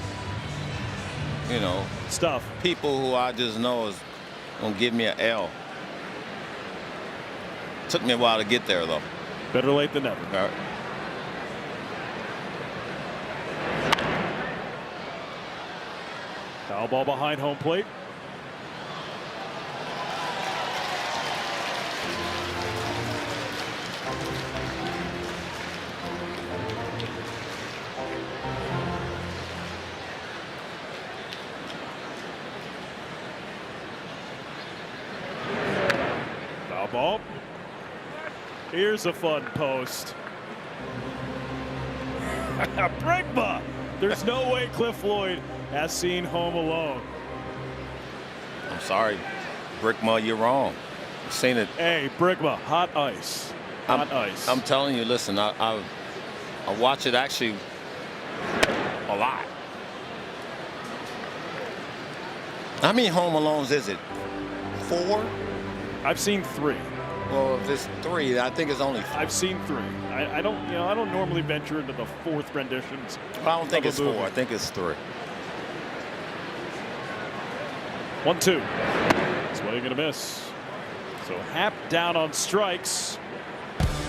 you know, stuff. People who I just know is gonna give me an L. Took me a while to get there though. Better late than never. All right. Foul ball behind home plate. Ball. Here's a fun post. Brigma. There's no way Cliff Floyd has seen Home Alone. I'm sorry, Brigma, you're wrong. I've seen it. Hey, Brigma, hot ice. Hot ice. I'm telling you, listen, I watch it actually a lot. How many Home Alones is it? 4? I've seen 3. Well, if it's 3, I think it's only 4. I've seen 3. I don't normally venture into the 4th renditions. I don't think it's 4. I think it's 3. 1-2. That's what you're gonna miss. So Happ down on strikes.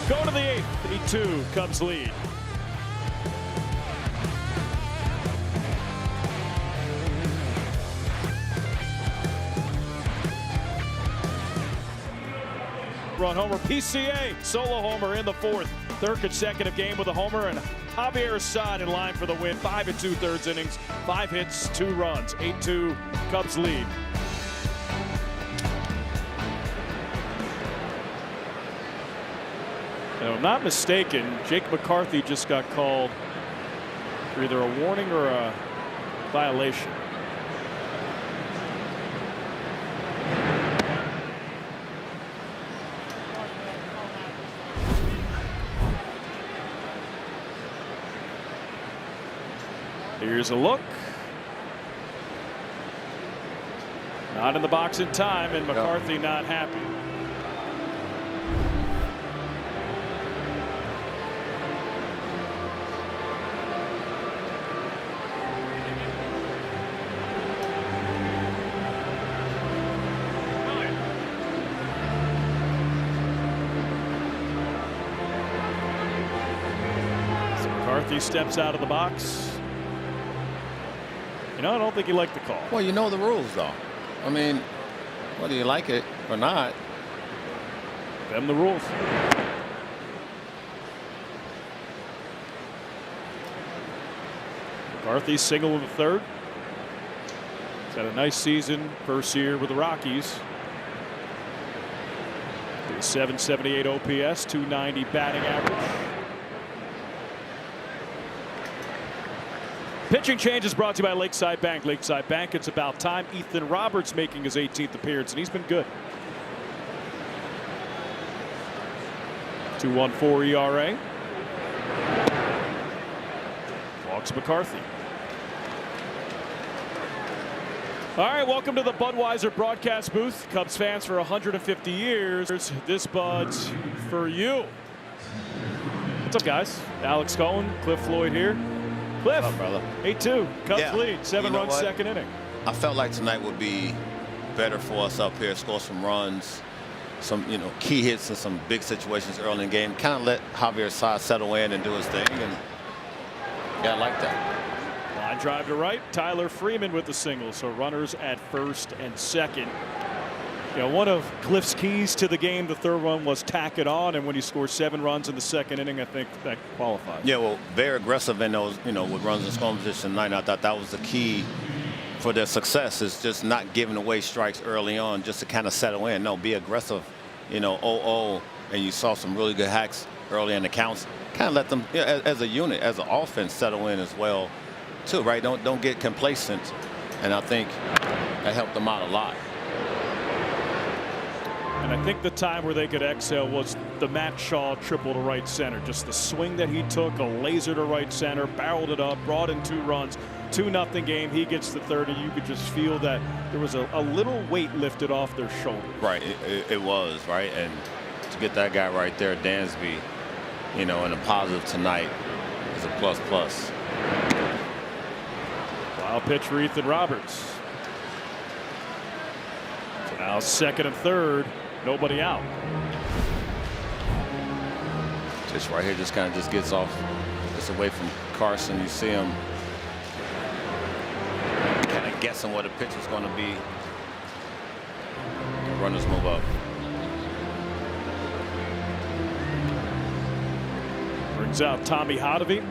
Go to the 8th. 8-2. Cubs lead. Run homer, PCA, solo homer in the 4th. 3rd consecutive game with a homer, and Javier Assad in line for the win. 5 2/3 innings, 5 hits, 2 runs. 8-2, Cubs lead. And if I'm not mistaken, Jake McCarthy just got called for either a warning or a violation. Here's a look. Not in the box in time, and McCarthy not happy. So McCarthy steps out of the box. You know, I don't think he liked the call. Well, you know the rules, though. I mean, whether you like it or not. Them the rules. McCarthy single in the 3rd. He's had a nice season, first year with the Rockies. With a 778 OPS, 290 batting average. Pitching change is brought to you by Lakeside Bank. Lakeside Bank, it's about time. Ethan Roberts making his 18th appearance, and he's been good. 2.14 ERA. Walks McCarthy. All right, welcome to the Budweiser broadcast booth. Cubs fans for 150 years. This Bud's for you. What's up, guys? Alex Cohen, Cliff Floyd here. Cliff, what's up, brother? 8-2. Cubs lead, 7 runs, what? second inning. I felt like tonight would be better for us up here. Score some runs, some key hits in some big situations early in the game. Kind of let Javier Saez settle in and do his thing, and yeah, I like that. Line drive to right. Tyler Freeman with the single. So runners at first and second. One of Cliff's keys to the game, the third one, was tack it on, and when he scored 7 runs in the second inning, I think that qualified. Yeah, well, very aggressive in those, with runs in scoring position tonight. I thought that was the key for their success, is just not giving away strikes early on, just to kind of settle in. No, be aggressive, 0-0, and you saw some really good hacks early in the counts. Kind of let them, as a unit, as an offense, settle in as well, too, right? Don't get complacent, and I think that helped them out a lot. And I think the time where they could exhale was the Matt Shaw triple to right center. Just the swing that he took, a laser to right center, barreled it up, brought in 2 runs, 2-0 game. He gets the third, and you could just feel that there was a little weight lifted off their shoulder. Right, it was, right? And to get that guy right there, Dansby, in a positive tonight is a plus. Wild pitch for Ethan Roberts. So now second and third. Nobody out. Just right here, just kind of gets off, just away from Carson. You see him kind of guessing what the pitch is going to be. The runners move up. Brings out Tommy Hotovy.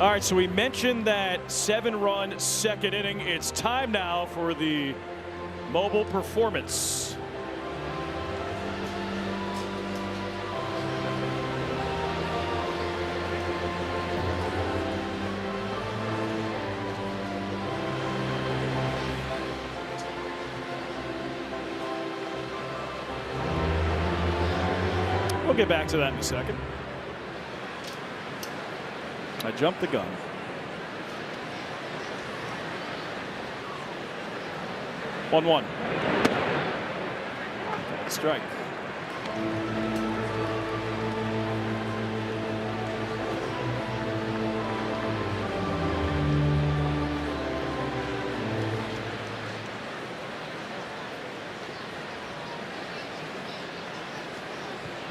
All right, so we mentioned that 7-run second inning. It's time now for the mobile performance. We'll get back to that in a second. I jumped the gun. One. Strike.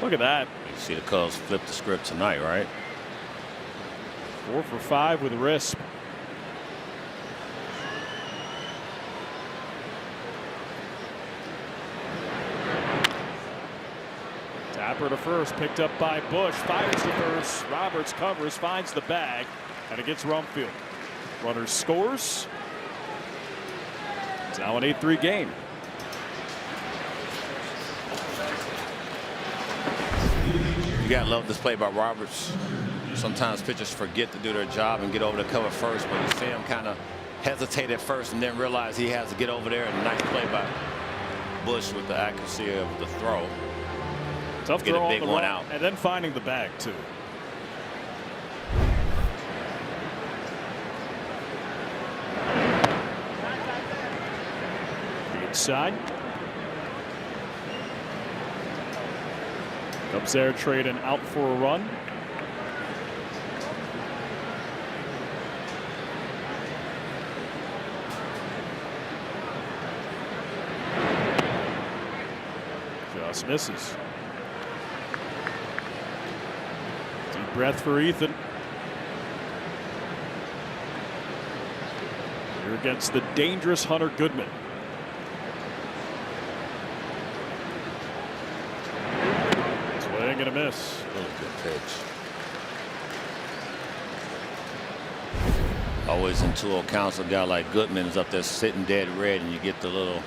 Look at that. You see the Cubs flip the script tonight, right? 4 for 5 with Risp. Tapper to first, picked up by Bush, fires to first. Roberts covers, finds the bag, and it gets Rumfield. Runner scores. It's now an 8-3 game. You gotta love this play by Roberts. Sometimes pitchers forget to do their job and get over the cover first, but you see him kind of hesitate at first and then realize he has to get over there. And nice play by Bush with the accuracy of the throw. Tough get throw a big on the one run, out. and then finding the bag too. Inside. Cubs there trading out for a run. Just misses. Deep breath for Ethan. Here against the dangerous Hunter Goodman. Swing and a miss. Really good pitch. Always in 2-0 counts, a guy like Goodman is up there sitting dead red, and you get the little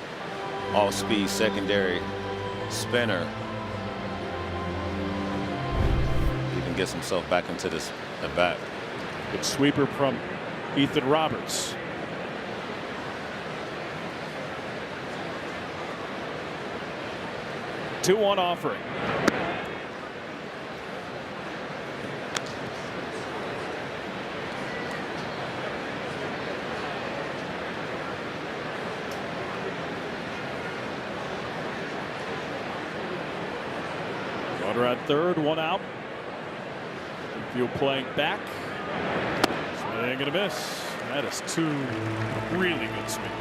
off-speed secondary spinner. He can get himself back into this at bat. Good sweeper from Ethan Roberts. 2-1 offering. Runner at third, 1 out. Field playing back. Swing and a miss. That is 2 really good swings.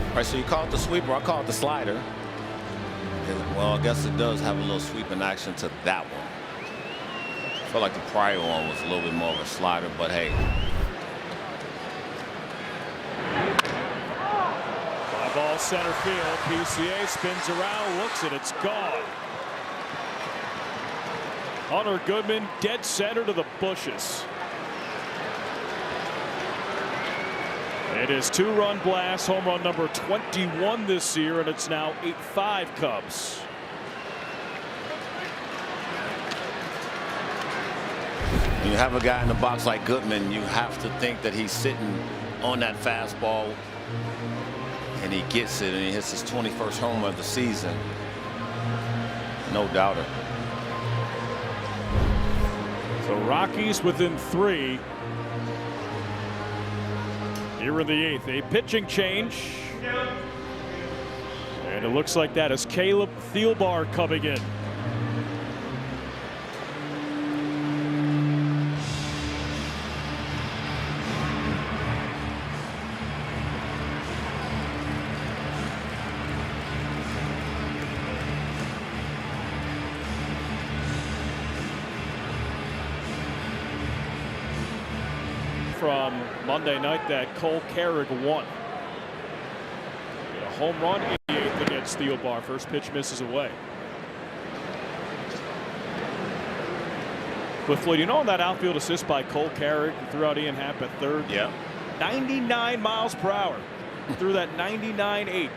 All right, so you call it the sweeper. I call it the slider. Well, I guess it does have a little sweeping action to that one. I feel like the prior one was a little bit more of a slider, but hey. Fly ball center field. PCA spins around, looks and it's gone. Hunter Goodman dead center to the bushes. It is 2-run blast, home run number 21 this year, and it's now 8-5 Cubs. When you have a guy in the box like Goodman, you have to think that he's sitting on that fastball, and he gets it, and he hits his 21st homer of the season. No doubter. So Rockies within 3. Here in the 8th, a pitching change. And it looks like that is Caleb Thielbar coming in. From Monday night that Cole Carrick won. A home run in the 8th against Thielbar. First pitch misses away. But Floyd, you know, on that outfield assist by Cole Carrick, threw out Ian Happ at third. Yeah. 99 miles per hour. Threw that 99.8.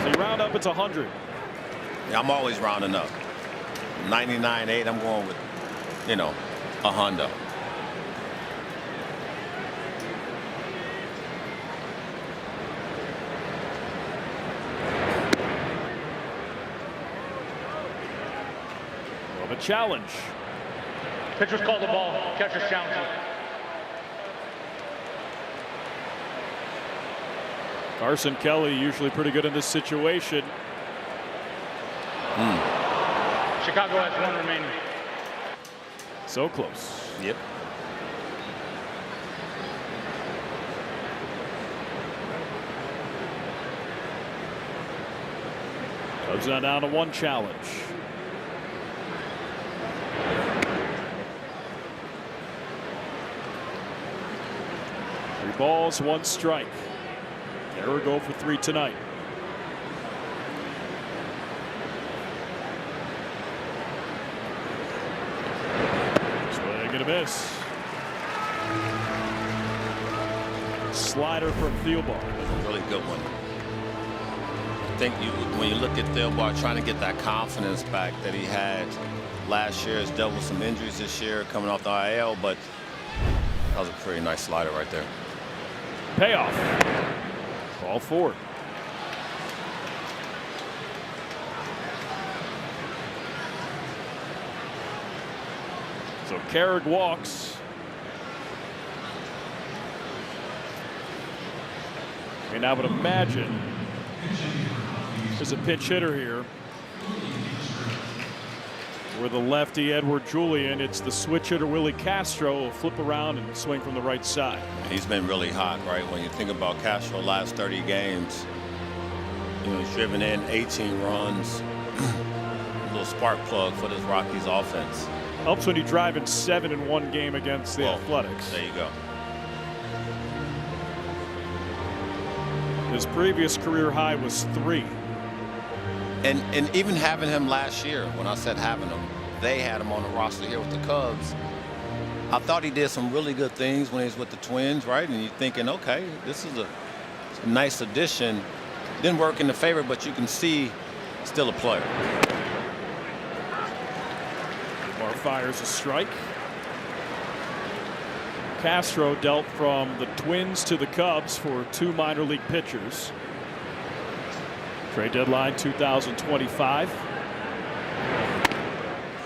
So you round up, it's 100. Yeah, I'm always rounding up. 99.8. I'm going with, you know, a hundo. A challenge. Pitcher's called the ball. Catcher's challenge. Carson Kelly usually pretty good in this situation. Chicago has 1 remaining. So close. Yep. Cubs now down to 1 challenge. 3 balls, 1 strike. There we go for 3 tonight. Swing and a miss. Slider from Thielbar. A really good one. I think when you look at Thielbar trying to get that confidence back that he had last year, has dealt with some injuries this year coming off the IL, but that was a pretty nice slider right there. Payoff. Ball 4. So Carrick walks. And I would imagine there's a pinch hitter here. With the lefty Edward Julian, it's the switch hitter Willie Castro will flip around and swing from the right side. He's been really hot, right? When you think about Castro last 30 games, you know, he's driven in 18 runs. A little spark plug for this Rockies offense. Helps when you drive in 7 in 1 game against the Athletics. There you go. His previous career high was 3. And even having him last year, when I said having him, they had him on the roster here with the Cubs. I thought he did some really good things when he was with the Twins, right? And you're thinking, okay, this is a nice addition. Didn't work in the favor, but you can see still a player. Bar fires a strike. Castro dealt from the Twins to the Cubs for 2 minor league pitchers. Trade deadline 2025.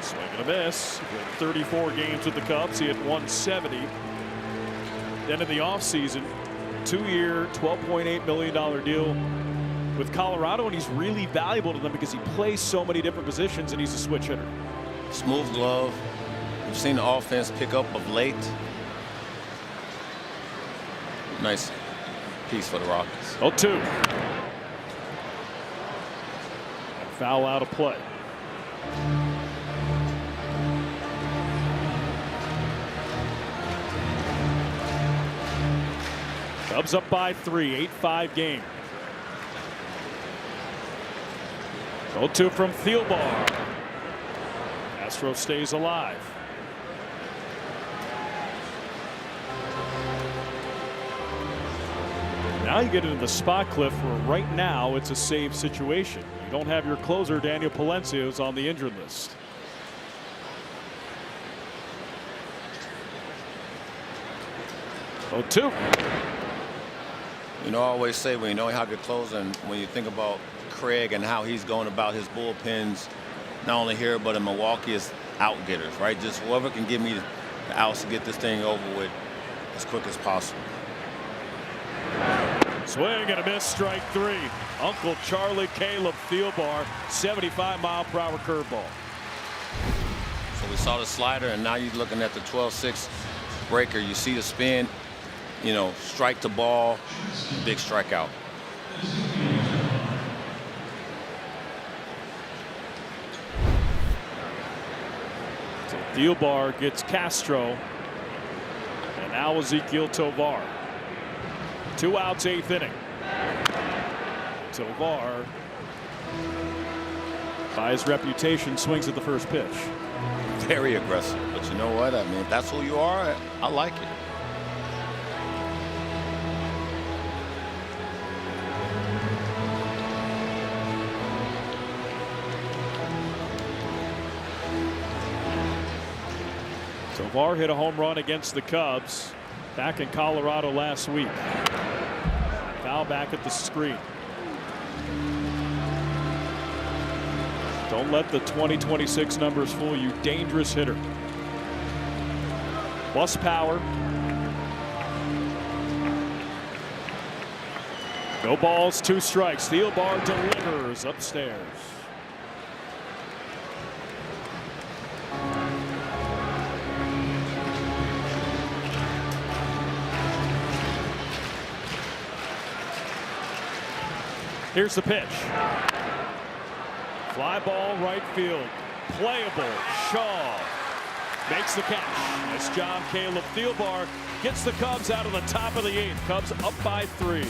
Swing and a miss. 34 games with the Cubs. He had 170. Then in the offseason, 2-year, $12.8 million deal with Colorado, and he's really valuable to them because he plays so many different positions and he's a switch hitter. Smooth glove. We've seen the offense pick up of late. Nice piece for the Rockies. 0-2. Foul out of play. Cubs up by 3, 8-5 game. 0-2 from Thielbar. Astro stays alive. Now you get into the spot, Cliff, where right now it's a save situation. You don't have your closer, Daniel Palencios, on the injured list. Oh, 2. You know, I always say when you don't have your closer, and when you think about Craig and how he's going about his bullpens, not only here but in Milwaukee, is out-getters, right? Just whoever can give me the outs to get this thing over with as quick as possible. Swing and a miss, strike 3. Uncle Charlie Caleb Thielbar, 75-mile-per-hour curveball. So we saw the slider, and now you're looking at the 12-6 breaker. You see the spin, you know, strike the ball, big strikeout. So Thielbar gets Castro, and now Ezequiel Tovar. 2 outs, 8th inning. Tovar, by his reputation, swings at the first pitch. Very aggressive, but you know what? I mean, if that's who you are, I like it. Tovar hit a home run against the Cubs back in Colorado last week. Foul back at the screen. Don't let the 2026 numbers fool you. Dangerous hitter. Plus power. No balls, 2 strikes. Thielbar delivers upstairs. Here's the pitch. Fly ball right field. Playable. Shaw makes the catch. Nice job, Caleb Thielbar gets the Cubs out of the top of the 8th. Cubs up by 3.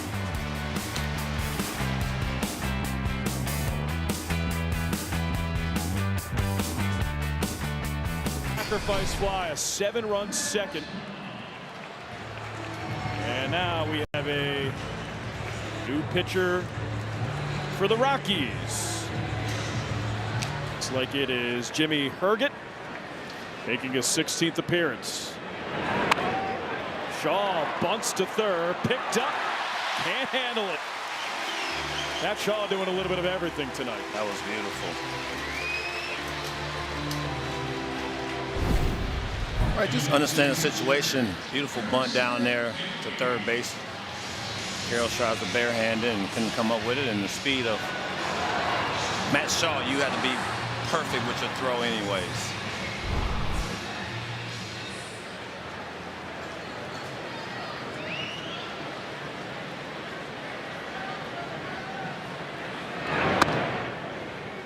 Sacrifice fly, a 7-run second. And now we have a new pitcher for the Rockies. Looks like it is Jimmy Herget making his 16th appearance. Shaw bunts to third, picked up, can't handle it. That Shaw doing a little bit of everything tonight. That was beautiful. All right, just understand the situation. Beautiful bunt down there to third base. Carroll tries to barehand it and couldn't come up with it, and the speed of Matt Shaw, you had to be perfect with your throw anyways.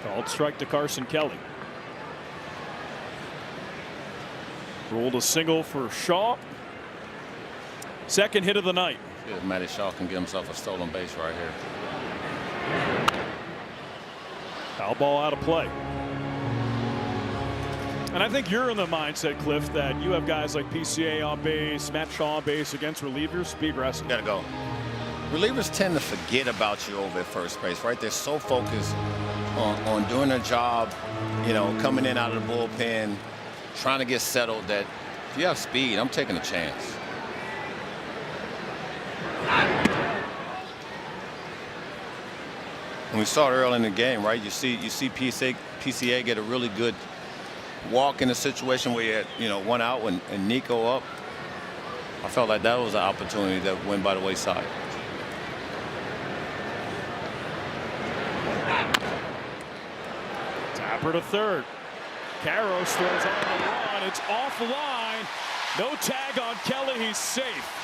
Called strike to Carson Kelly. Rolled a single for Shaw. Second hit of the night. If Matty Shaw can get himself a stolen base right here. Foul ball out of play. And I think you're in the mindset, Cliff, that you have guys like PCA on base, Matt Shaw on base against relievers. Be aggressive. Gotta go. Relievers tend to forget about you over at first base, right? They're so focused on doing their job, you know, coming in out of the bullpen, trying to get settled, that if you have speed, I'm taking a chance. And we saw it early in the game, right? You see PCA get a really good walk in a situation where you had, you know, one out and Nico up. I felt like that was an opportunity that went by the wayside. Tapper to third. Karros throws on the run. It's off the line. No tag on Kelly. He's safe.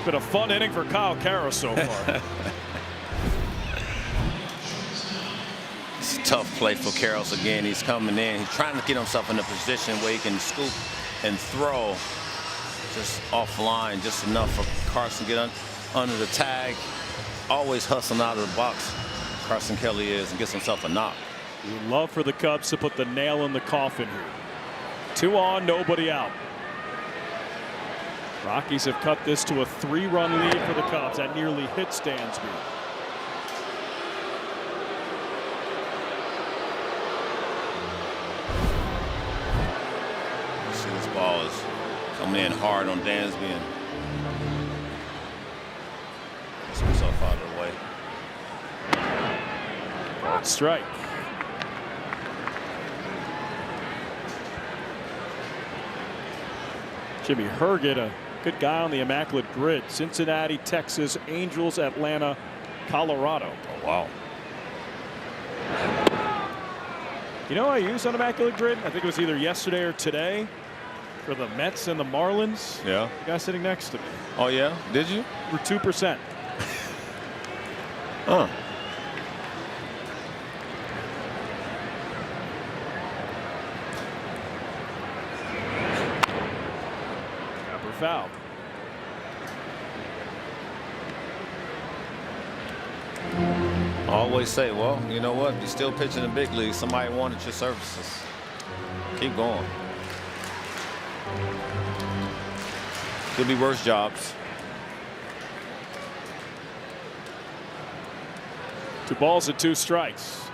Been a fun inning for Kyle Karros so far. It's a tough play for Karros again. He's coming in. He's trying to get himself in a position where he can scoop and throw just offline, just enough for Carson to get under the tag. Always hustling out of the box. Carson Kelly is, and gets himself a knock. We would love for the Cubs to put the nail in the coffin here. 2 on, nobody out. Rockies have cut this to a 3-run lead for the Cubs. That nearly hit Dansby. See, this ball is coming in hard on Dansby and gets himself out of the way. Called strike. Jimmy Herget, a good guy on the Immaculate Grid. Cincinnati, Texas, Angels, Atlanta, Colorado. Oh, wow. You know, I used on Immaculate Grid. I think it was either yesterday or today for the Mets and the Marlins. Yeah. The guy sitting next to me. Oh, yeah? Did you? We're 2%. Huh. Foul. Always say, well, you know what? You're still pitching in the big league. Somebody wanted your services. Keep going. Could be worse jobs. 2 balls and 2 strikes.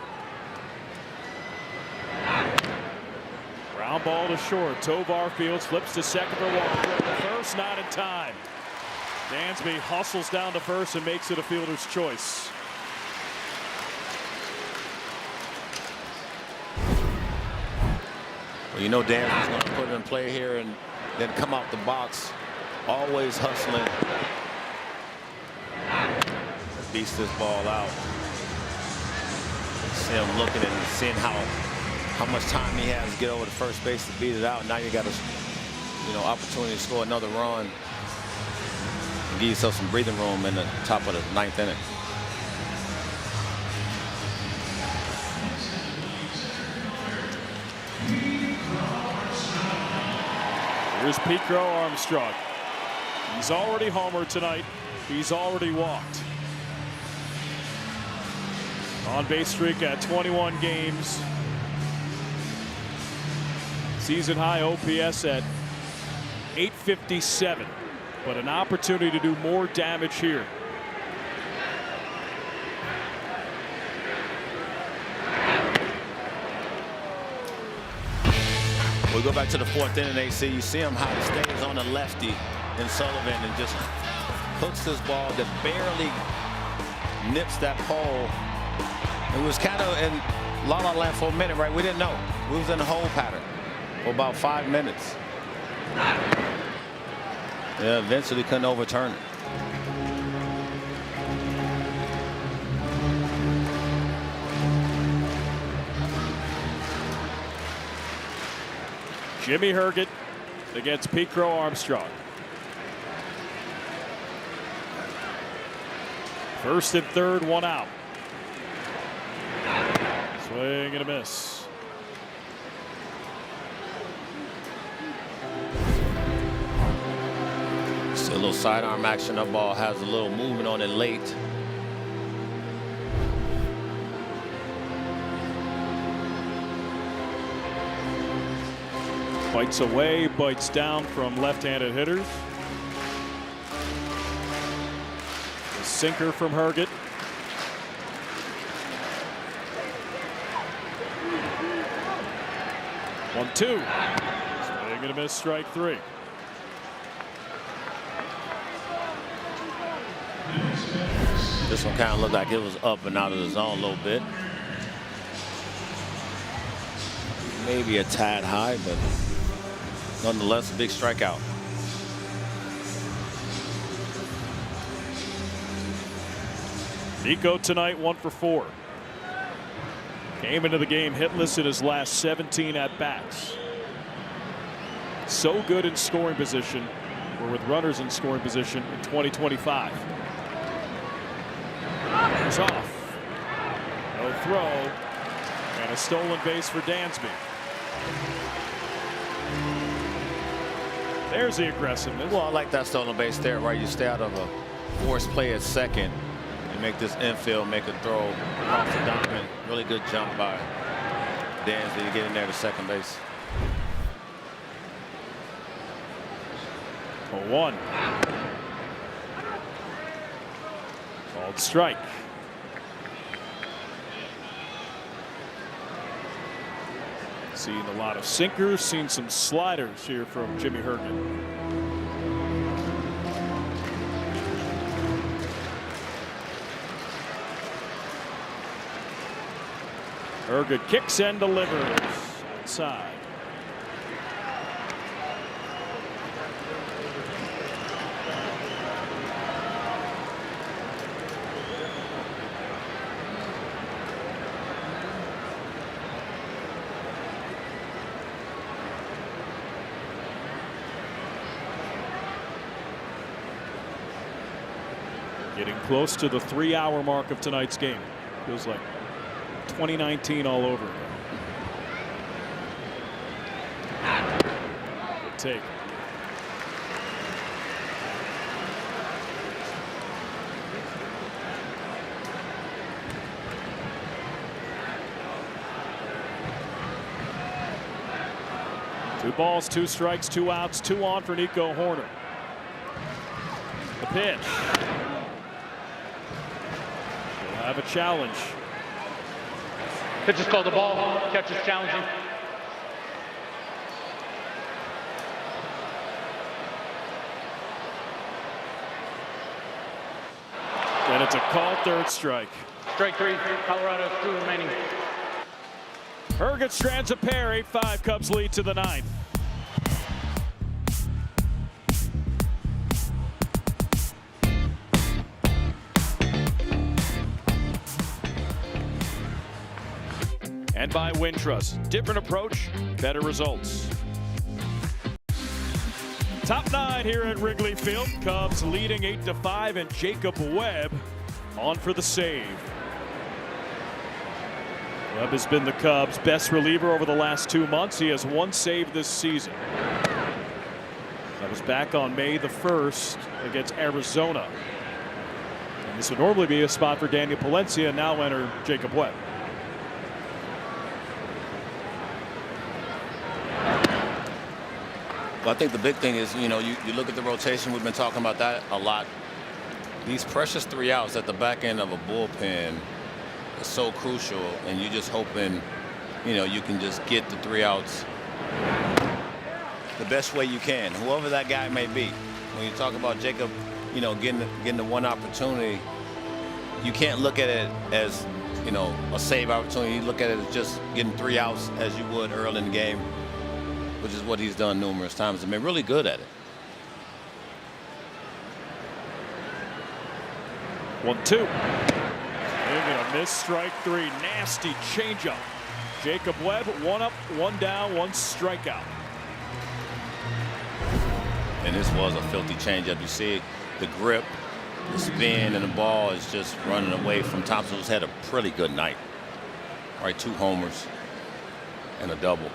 Ground ball to short. Tovar Fields flips to second for one. First, not in time. Dansby hustles down to first and makes it a fielder's choice. Well, you know Dansby's going to put it in play here and then come out the box. Always hustling. Beats this ball out. See him looking and seeing how much time he has to get over to first base to beat it out. Now you got a opportunity to score another run and give yourself some breathing room in the top of the 9th inning. Here's Pedro Armstrong. He's already homered tonight. He's already walked. On base streak at 21 games. Season high OPS at 857, but an opportunity to do more damage here. We go back to the 4th inning, AC. You see him how he stays on the lefty in Sullivan and just hooks this ball that barely nips that pole. It was kind of in la-la land for a minute, right? We didn't know. We was in the hole pattern for about 5 minutes. Yeah, eventually couldn't overturn it. Jimmy Herget against Pedro Armstrong. First and third, 1 out. Swing and a miss. See a little sidearm action. That ball has a little movement on it late. Bites away, bites down from left-handed hitters. The sinker from Herget. One, two. Swing and a miss, strike 3. This one kind of looked like it was up and out of the zone a little bit. Maybe a tad high, but nonetheless a big strikeout. Nico tonight 1 for 4. Came into the game hitless in his last 17 at-bats. So good in scoring position, or with runners in scoring position in 2025. He's off. No throw. And a stolen base for Dansby. There's the aggressiveness. Well, I like that stolen base there, right? You stay out of a forced play at second and make this infield make a throw off the diamond. Really good jump by Dansby to get in there to second base. 0-1. Called strike. Seen a lot of sinkers, seen some sliders here from Jimmy Hergen. Hergen kicks and delivers outside. Getting close to the 3-hour mark of tonight's game. Feels like 2019 all over again. Good take. Two balls, 2 strikes, 2 outs, 2 on for Nico Hoerner. The pitch. He'll have a challenge. Pitch is called the ball. Catch is challenging. And it's a called 3rd strike. Strike 3. Colorado, 2 remaining. Hergen strands a pair. 8-5 Cubs lead to the 9th. And by Wintrust, different approach, better results. Top 9 here at Wrigley Field. Cubs leading 8-5, and Jacob Webb on for the save. Webb has been the Cubs' best reliever over the last 2 months. He has 1 save this season. That was back on May the 1st against Arizona. And this would normally be a spot for Daniel Palencia, now enter Jacob Webb. Well, I think the big thing is, you look at the rotation. We've been talking about that a lot. These precious 3 outs at the back end of a bullpen is so crucial, and you're just hoping, you can just get the 3 outs the best way you can, whoever that guy may be. When you talk about Jacob, getting the 1 opportunity, you can't look at it as, a save opportunity. You look at it as just getting 3 outs as you would early in the game, which is what he's done numerous times and been really good at it. 1-2. Maybe a miss, strike 3. Nasty changeup. Jacob Webb, 1 up, 1 down, 1 strikeout. And this was a filthy changeup. You see the grip, the spin, and the ball is just running away from Thompson, who's had a pretty good night. All right, 2 homers and a double.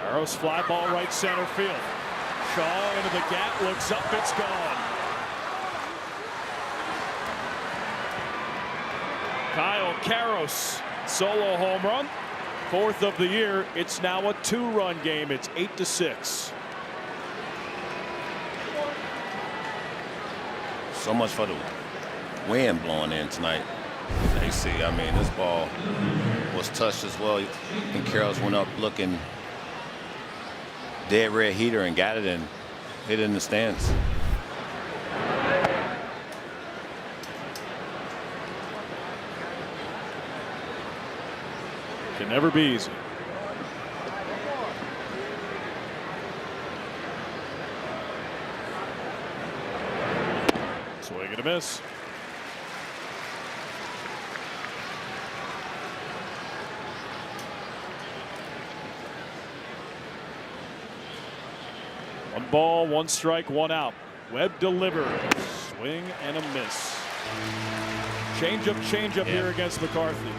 Arrows fly ball right center field. Shaw into the gap, looks up, it's gone. Kyle Karros, solo home run, 4th of the year. It's now a 2-run game. It's 8-6. So much for the wind blowing in tonight. AC, I mean, this ball was touched as well, and Karros went up looking dead red heater and got it and hit it in the stands. Can never be easy. Swing and a miss. One ball, one strike, one out. Webb delivers. Swing and a miss. Change up here against McCarthy.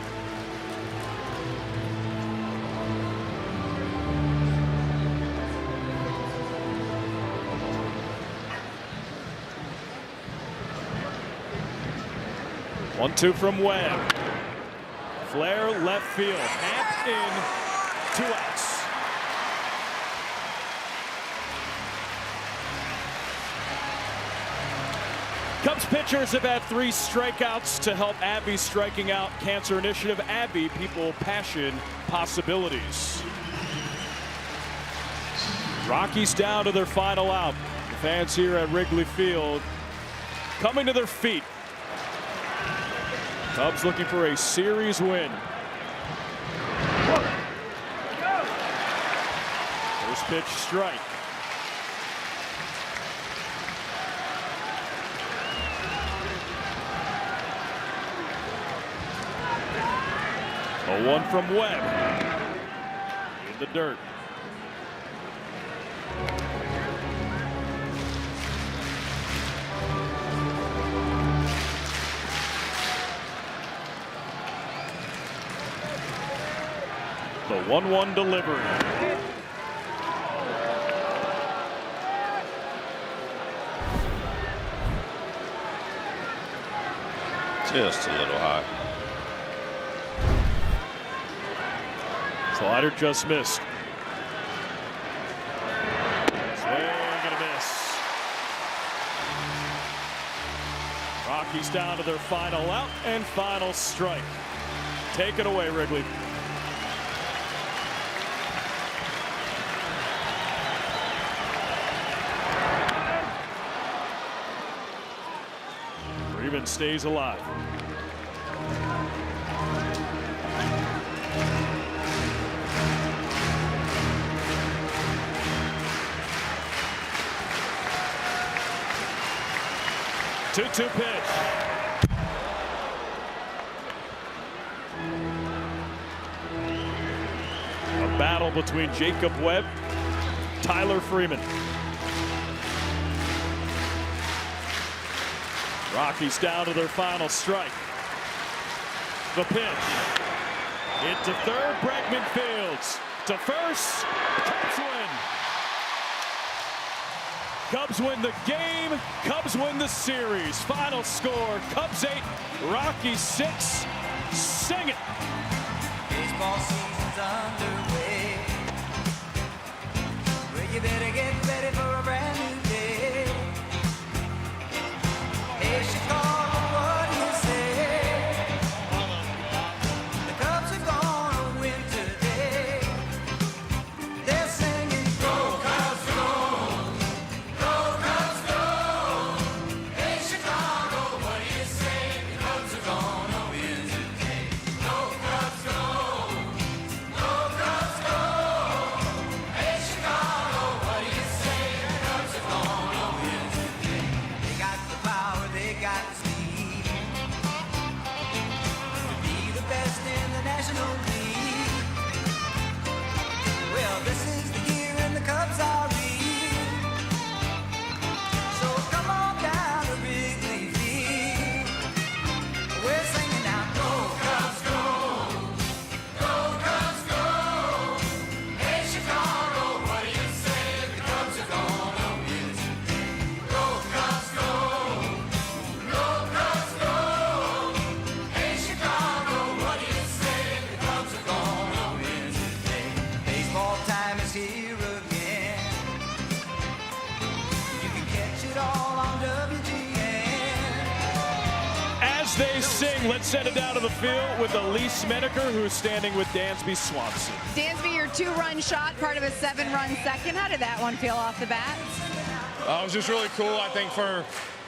One-two from Webb. Flare left field. Half in. 2 outs. Cubs pitchers have had 3 strikeouts to help Abbey striking out Cancer Initiative. Abbey, people, passion, possibilities. Rockies down to their final out. The fans here at Wrigley Field coming to their feet. Cubs looking for a series win. First pitch strike. A 1 from Webb. In the dirt. The 1-1 delivery. Just a little high. Slider just missed. Swing and a miss. Rockies down to their final out and final strike. Take it away, Wrigley. Freeman stays alive. Two-two pitch. A battle between Jacob Webb, Tyler Freeman. Rockies down to their final strike. The pitch. Into third, Bregman fields. To first, Cubs win. Cubs win the game. Cubs win the series. Final score, Cubs 8, Rockies 6. Sing it. Baseball season's underway. Well, you better get ready for a brand new day. Hey, Chicago, what do you say? The Cubs are gonna win today. They're singing, go Cubs, go! Go Cubs, go! Hey, Chicago, what do you say? The Cubs are gonna win today. Go Cubs, go! Go Cubs, go! Hey, Chicago, what do you say? The Cubs are gonna win today. They got the power, they got the speed to be the best in the National League. Well, this is the year and the Cubs are real. So come on down to Wrigley Field. We're singing now, go Cubs, go! Go Cubs, go! Hey, Chicago, what do you say? The Cubs are gonna win today. Go Cubs, go! Go Cubs, go! Hey, Chicago, what do you say? The Cubs are gonna win today. Baseball time is here again. You can catch it all on WGN. As As they sing, let's send it down to the field with Elise Menaker, who's standing with Dansby Swanson. Dansby, your 2-run shot, part of a 7-run second. How did that one feel off the bat? It was just really cool, I think, for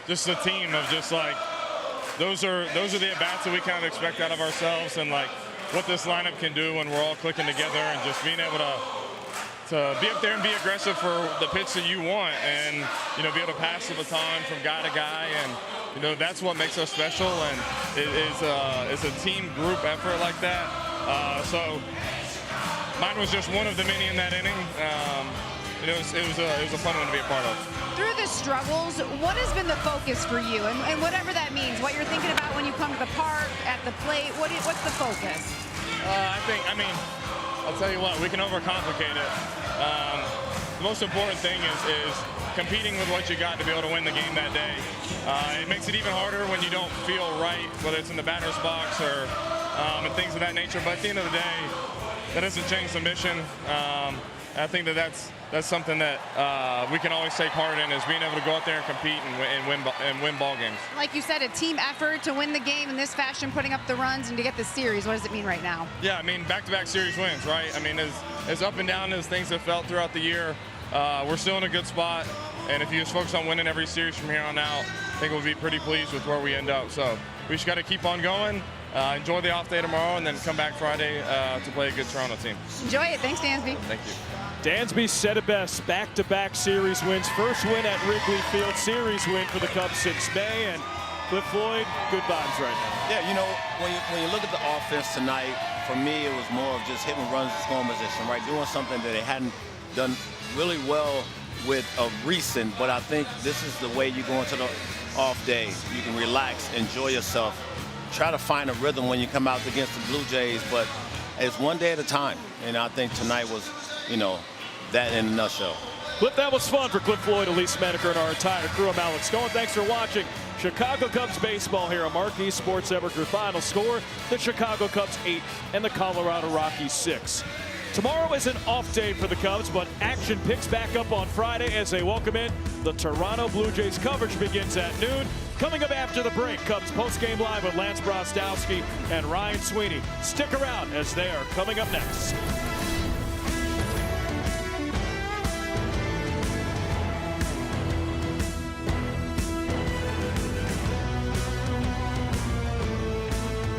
just the team of just like, those are the at-bats that we kind of expect out of ourselves, and like what this lineup can do when we're all clicking together and just being able to be up there and be aggressive for the pitch that you want, and be able to pass the baton from guy to guy, and that's what makes us special, and it's a team group effort like that. So mine was just one of the many in that inning. It was a fun one to be a part of. Through the struggles, what has been the focus for you, and whatever that means, what you're thinking about when you come to the park, at the plate, what's the focus? I'll tell you what, we can overcomplicate it. The most important thing is competing with what you got to be able to win the game that day. It makes it even harder when you don't feel right, whether it's in the batter's box or and things of that nature. But at the end of the day, that doesn't change the mission. I think that's something that we can always take heart in, is being able to go out there and compete and win ball games. Like you said, a team effort to win the game in this fashion, putting up the runs and to get the series. What does it mean right now? Yeah, back-to-back series wins, right? As up and down as things have felt throughout the year, we're still in a good spot. And if you just focus on winning every series from here on out, I think we'll be pretty pleased with where we end up. So we just got to keep on going. Enjoy the off day tomorrow, and then come back Friday to play a good Toronto team. Enjoy it. Thanks, Dansby. Thank you. Dansby said it best, back-to-back series wins. First win at Wrigley Field, series win for the Cubs since May, and Cliff Floyd, good vibes right now. Yeah, when you look at the offense tonight, for me it was more of just hitting runs in scoring position, right? Doing something that they hadn't done really well with of recent, but I think this is the way you go into the off day. You can relax, enjoy yourself, try to find a rhythm when you come out against the Blue Jays, but it's one day at a time, and I think tonight was, that in a nutshell. Cliff, that was fun for Cliff Floyd, Elise Menaker, and our entire crew. I'm Alex Cohen. Thanks for watching Chicago Cubs baseball here on Marquee Sports Network. Your final score, the Chicago Cubs 8 and the Colorado Rockies 6. Tomorrow is an off day for the Cubs, but action picks back up on Friday as they welcome in the Toronto Blue Jays. Coverage begins at noon. Coming up after the break, Cubs postgame live with Lance Brostowski and Ryan Sweeney. Stick around as they are coming up next.